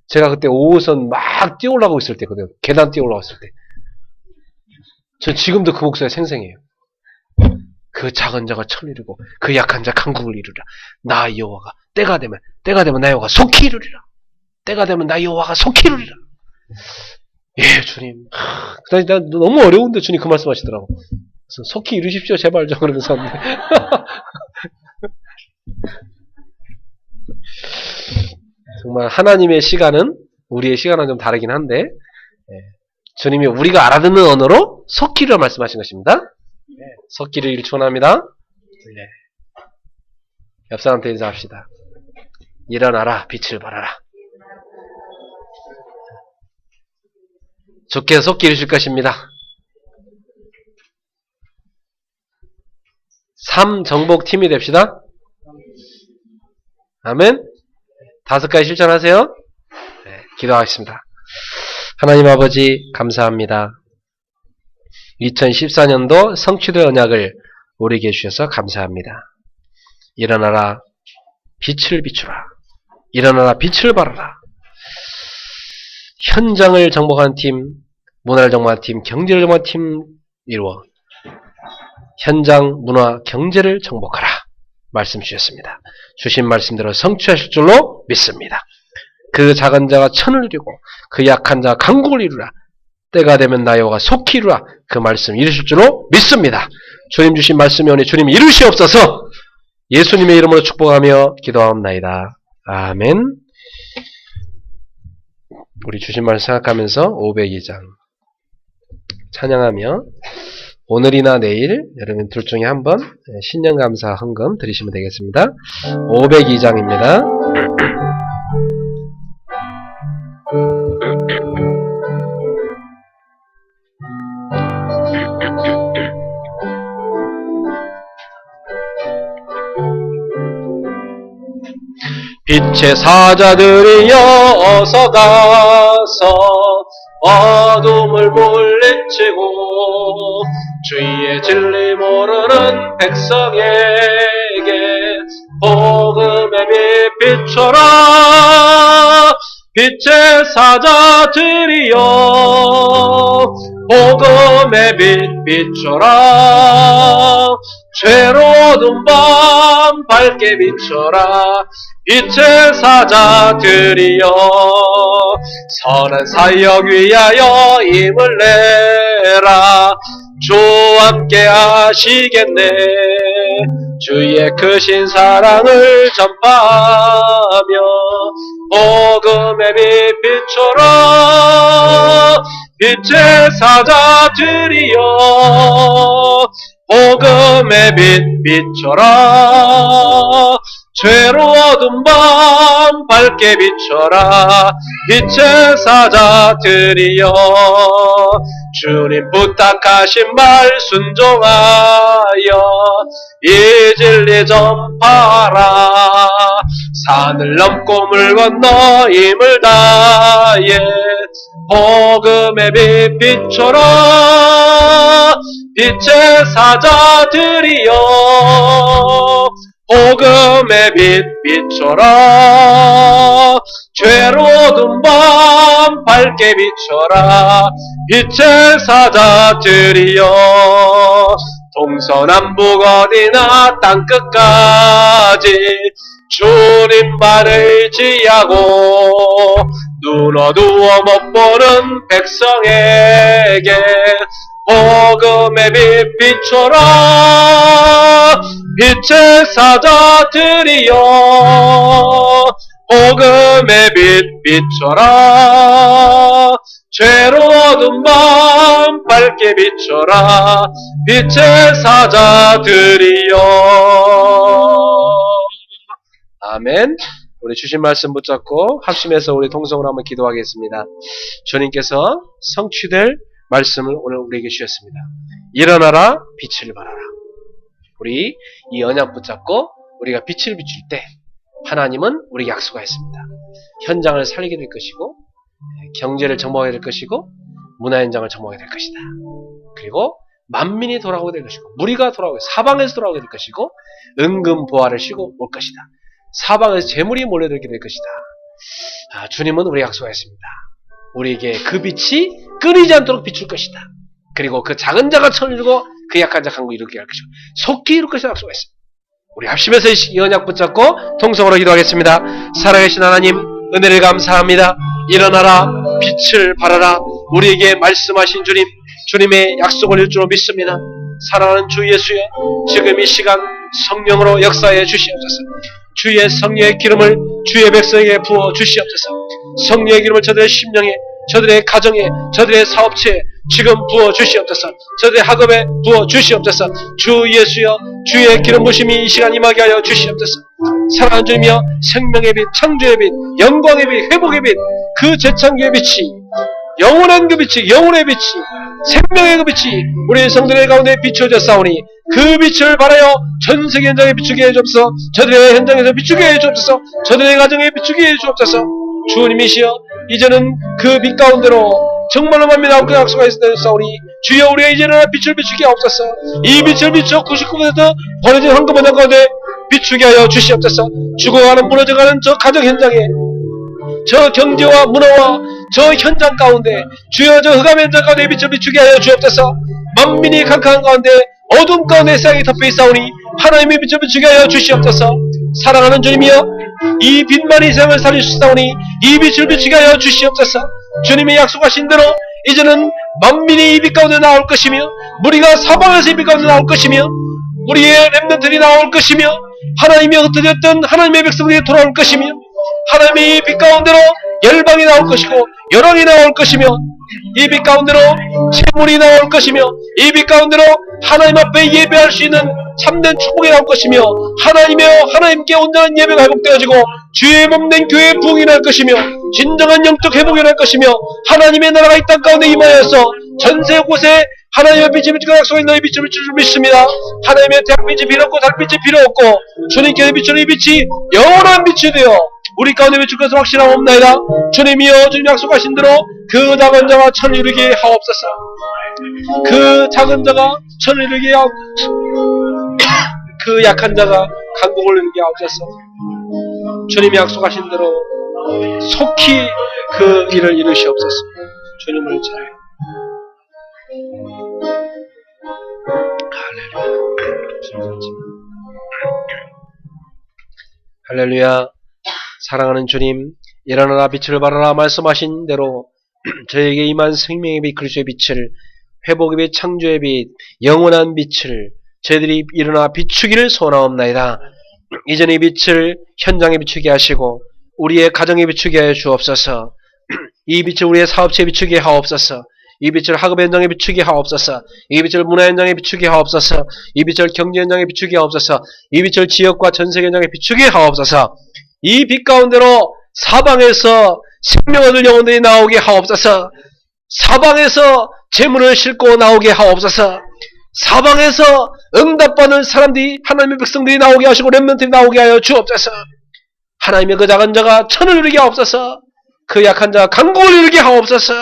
제가 그때 5호선 막 뛰어올라가고 있을 때거든요. 계단 뛰어올라갔을 때. 전 지금도 그 목소리가 생생해요. 그 작은 자가 천을 이루고 그 약한 자 강국을 이루라. 나 여호와가 때가 되면 나 여호와가 속히 이루리라. 때가 되면 나 여호와가 속히 이루리라. 예, 주님. 그다음에 난 너무 어려운데 주님 그 말씀하시더라고. 그래서 속히 이루십시오, 제발 좀 그러면서. 정말 하나님의 시간은 우리의 시간은 좀 다르긴 한데 주님이 우리가 알아듣는 언어로 속히를 말씀하신 것입니다. 속히를 축원합니다. 옆 사람한테 인사합시다. 일어나라 빛을 발하라. 주께서 속히 이루실 것입니다. 3정복팀이 됩시다. 아멘. 5가지 실천하세요. 네, 기도하겠습니다. 하나님 아버지 감사합니다. 2014년도 성취된 언약을 우리에게 주셔서 감사합니다. 일어나라 빛을 비추라. 일어나라 빛을 발하라. 현장을 정복한 팀, 문화를 정복한 팀, 경제를 정복한 팀 이루어 현장, 문화, 경제를 정복하라. 말씀 주셨습니다. 주신 말씀대로 성취하실 줄로 믿습니다. 그 작은 자가 천을 이루고 그 약한 자가 강국을 이루라. 때가 되면 나 여호와가 속히 이루라. 그 말씀 이루실 줄로 믿습니다. 주님 주신 말씀이 오니 주님 이루시옵소서. 예수님의 이름으로 축복하며 기도하옵나이다. 아멘. 우리 주신 말씀 생각하면서 502장 찬양하며 오늘이나 내일 여러분 둘 중에 한 번 신년감사 헌금 드리시면 되겠습니다. 502장입니다. 빛의 사자들이여 어서 가서 어둠을 물리치고 주의 진리 모르는 백성에게 복음의 빛 비춰라. 빛의 사자들이여 복음의 빛 비춰라. 죄로운 밤 밝게 비춰라. 빛의 사자들이여 선한 사역 위하여 힘을 내라. 주와 함께 하시겠네. 주의 크신 사랑을 전파하며 복음의 빛 비춰라 빛의 사자들이여 복음의 빛 비춰라 죄로 어두운 밤 밝게 비춰라 빛의 사자들이여 주님 부탁하신 말 순종하여 이 진리 전파라 산을 넘고 물 건너 힘을 다해 복음의 빛 비춰라 빛의 사자들이여 복음의 빛 비춰라 죄로 어두운 밤 밝게 비춰라 빛의 사자들이여 동서남북 어디나 땅끝까지 주님만을 의지하고 눈 어두워 못 보는 백성에게 복음의 빛 비춰라 빛의 사자들이여 복음의 빛 비춰라 죄로 어두운 밤 밝게 비춰라 빛의 사자들이여 아멘. 우리 주신 말씀 붙잡고 합심해서 우리 동성으로 한번 기도하겠습니다. 주님께서 성취될 말씀을 오늘 우리에게 주셨습니다. 일어나라 빛을 발하라. 우리 이 언약 붙잡고 우리가 빛을 비출 때 하나님은 우리에게 약속하였습니다. 현장을 살리게 될 것이고 경제를 정복하게 될 것이고 문화 현장을 정복하게 될 것이다. 그리고 만민이 돌아오게 될 것이고 무리가 돌아오게 사방에서 돌아오게 될 것이고 은금 보화를 싣고 올 것이다. 사방에서 재물이 몰려들게 될 것이다. 주님은 우리에게 약속하였습니다. 우리에게 그 빛이 끊이지 않도록 비출 것이다. 그리고 그 작은 자가 천을 이루고 그 약한 자 강구 이루게 할 것이고 속히 이룰 것이다 약속했습니다. 우리 합심해서 이 언약 붙잡고 통성으로 기도하겠습니다. 살아계신 하나님 은혜를 감사합니다. 일어나라 빛을 발하라 우리에게 말씀하신 주님 주님의 약속을 일 줄로 믿습니다. 사랑하는 주 예수여 지금 이 시간 성령으로 역사해 주시옵소서. 주의 성령의 기름을 주의 백성에게 부어 주시옵소서. 성령의 기름을 저들의 심령에 저들의 가정에 저들의 사업체에 지금 부어 주시옵소서. 저들의 학업에 부어 주시옵소서. 주 예수여 주의 기름 부심이 이 시간 임하게 하여 주시옵소서. 사랑하는 주님이여 생명의 빛 창조의 빛 영광의 빛 회복의 빛 그 재창조의 빛이 영원한 그 빛이 영혼의 빛이 생명의 그 빛이 우리 성도들 가운데 비춰졌사오니 그 빛을 발하여 전 세계 현장에 비추게 해주옵소서. 저들의 현장에서 비추게 해주옵소서. 저들의 가정에 비추게 해주옵소서. 주님이시여 이제는 그 빛 가운데로 정말로 만민이 나올 그 약속이 있사오니 주여 우리가 이제는 빛을 비추게 하옵소서. 이 빛을 비춰 99% 버려진 황금 원장 가운데 비추게 하여 주시옵소서. 죽어가는 무너져가는 저 가정 현장에 저 경제와 문화와 저 현장 가운데 주여 저 흑암 현장 가운데 빛을 비추게 하여 주옵소서. 만민이 캄캄한 가운데 어둠 가운데 세상이 덮여 있사오니 하나님의 빛을 비추게 하여 주시옵소서. 사랑하는 주님이여 이 빛만이 세상을 살리시사오니 이 빛을 비추게 하여 주시옵소서. 주님이 약속하신 대로 이제는 만민이 이 빛 가운데 나올 것이며 무리가 사방에서 이 빛 가운데 나올 것이며 우리의 렘넌트들이 나올 것이며 하나님이 흩어졌던 하나님의 백성들이 돌아올 것이며 하나님의 이 빛 가운데로 열방이 나올 것이고 열왕이 나올 것이며 이 빛 가운데로 재물이 나올 것이며 이 빛 가운데로 하나님 앞에 예배할 수 있는 참된 축복이 나올 것이며 하나님께 온전한 예배가 회복되어지고 주의 몸된 교회의 부흥이 날 것이며 진정한 영적 회복이 날 것이며 하나님의 나라가 이 땅 가운데 임하여서 전세 곳에 하나님의 빛이 비추고 약속의 너희 빛을 비출 줄 믿습니다. 하나님의 태양빛이 필요 없고 달빛이 필요 없고 주님께서 비추는 이 빛이 영원한 빛이 되어 우리 가운데 비출 것을 확신하옵나이다. 주님이여 주님 약속하신 대로 그 작은 자가 천을 이루게 하옵소서. 그 작은 자가 천을 이루게 하옵소서. 그 약한 자가 강국을 이루게 하옵소서. 주님이 약속하신 대로 속히 그 일을 이루시옵소서. 주님을 잘해요. 할렐루야. 사랑하는 주님, 일어나라 빛을 발하라 말씀하신 대로 저에게 임한 생명의 빛 그리스도의 빛을 회복의 빛 창조의 빛 영원한 빛을 저희들이 일어나 비추기를 소원하옵나이다. 이전에 이 빛을 현장에 비추게 하시고 우리의 가정에 비추게 하여 주옵소서. 이 빛을 우리의 사업체에 비추게 하옵소서. 이 빛을 학업 현장에 비추게 하옵소서. 이 빛을 문화 현장에 비추게 하옵소서. 이 빛을 경제 현장에 비추게 하옵소서. 이 빛을 지역과 전세계 현장에 비추게 하옵소서. 이 빛 가운데로 사방에서 생명 얻을 영혼들이 나오게 하옵소서. 사방에서 재물을 싣고 나오게 하옵소서. 사방에서 응답받는 사람들이 하나님의 백성들이 나오게 하시고 렘넌트들이 나오게 하여 주옵소서. 하나님의 그 작은 자가 천을 이루게 하옵소서. 그 약한 자가 강국을 이루게 하옵소서.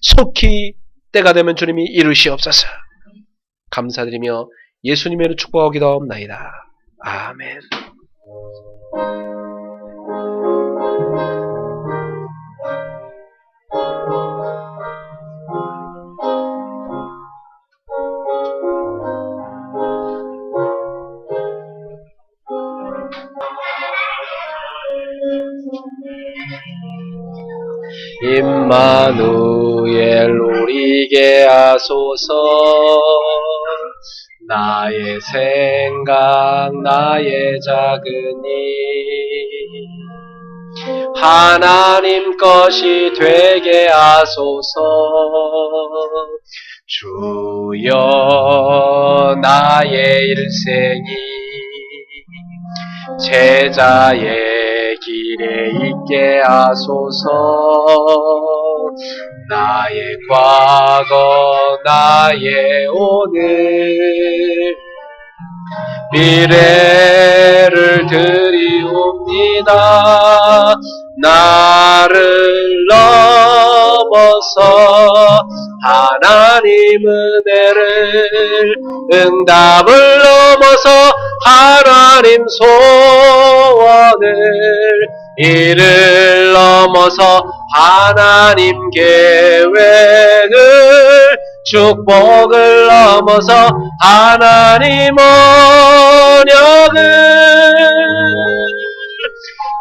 속히 때가 되면 주님이 이루시옵소서. 감사드리며 예수님의 이름으로 축복하기도 하옵나이다. 아멘. 임마누엘 우리게 하소서. 나의 생각 나의 작은 일 하나님 것이 되게 하소서. 주여 나의 일생이 제자의 길에 있게 하소서. 나의 과거 나의 오늘 미래를 드리옵니다. 나를 넘어서 하나님 은혜를 응답을 넘어서 하나님 소원을 이를 넘어서 하나님 계획을 축복을 넘어서 하나님 언약을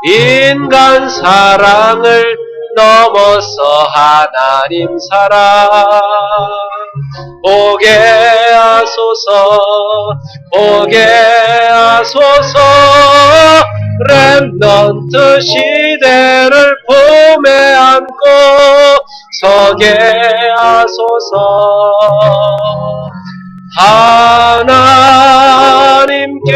인간 사랑을 넘어서 하나님 사랑 오게 하소서. 오게 하소서. 렘넌트 시대를 품에 안고 서게 하소서. 하나님께.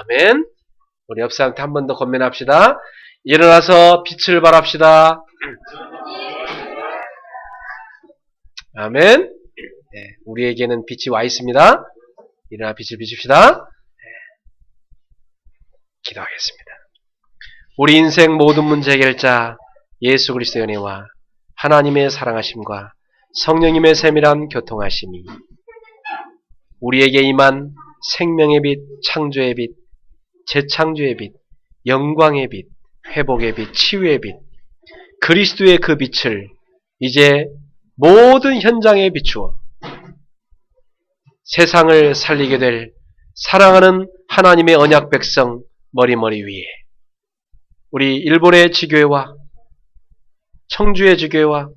아멘. 우리 옆 사람한테 한 번 더 권면합시다. 일어나서 빛을 발합시다. 아멘. 네, 우리에게는 빛이 와 있습니다. 일어나 빛을 비춥시다. 네, 기도하겠습니다. 우리 인생 모든 문제 해결자 예수 그리스도의 은혜와 하나님의 사랑하심과 성령님의 세밀한 교통하심이 우리에게 임한 생명의 빛, 창조의 빛, 재창조의 빛, 영광의 빛, 회복의 빛, 치유의 빛, 그리스도의 그 빛을 이제 모든 현장에 비추어 세상을 살리게 될 사랑하는 하나님의 언약 백성 머리머리 위에 우리 일본의 지교회와 청주의 지교회와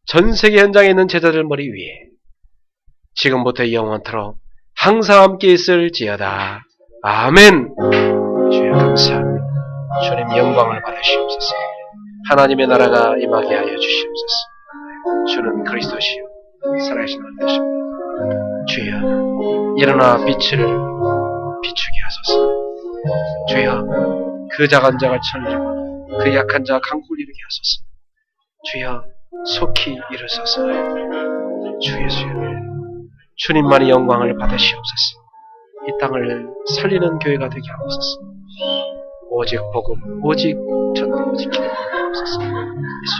전 세계 현장에 있는 제자들 머리 위에 지금부터 영원토록 항상 함께 있을지어다. 아멘. 주여 감사합니다. 주님 영광을 받으시옵소서. 하나님의 나라가 임하게 하여 주시옵소서. 주는 그리스도시요 살아계신 하나님이십니다. 주여 일어나 빛을 비추게 하소서. 주여 그 작은 자가 천리고 그 약한 자가 강국을 이루게 하소서. 주여 속히 일어서서 주 예수여 주님만이 영광을 받으시옵소서. 이 땅을 살리는 교회가 되게 하옵소서. 오직 복음, 오직 전도, 오직 기도를 하옵소서. 예수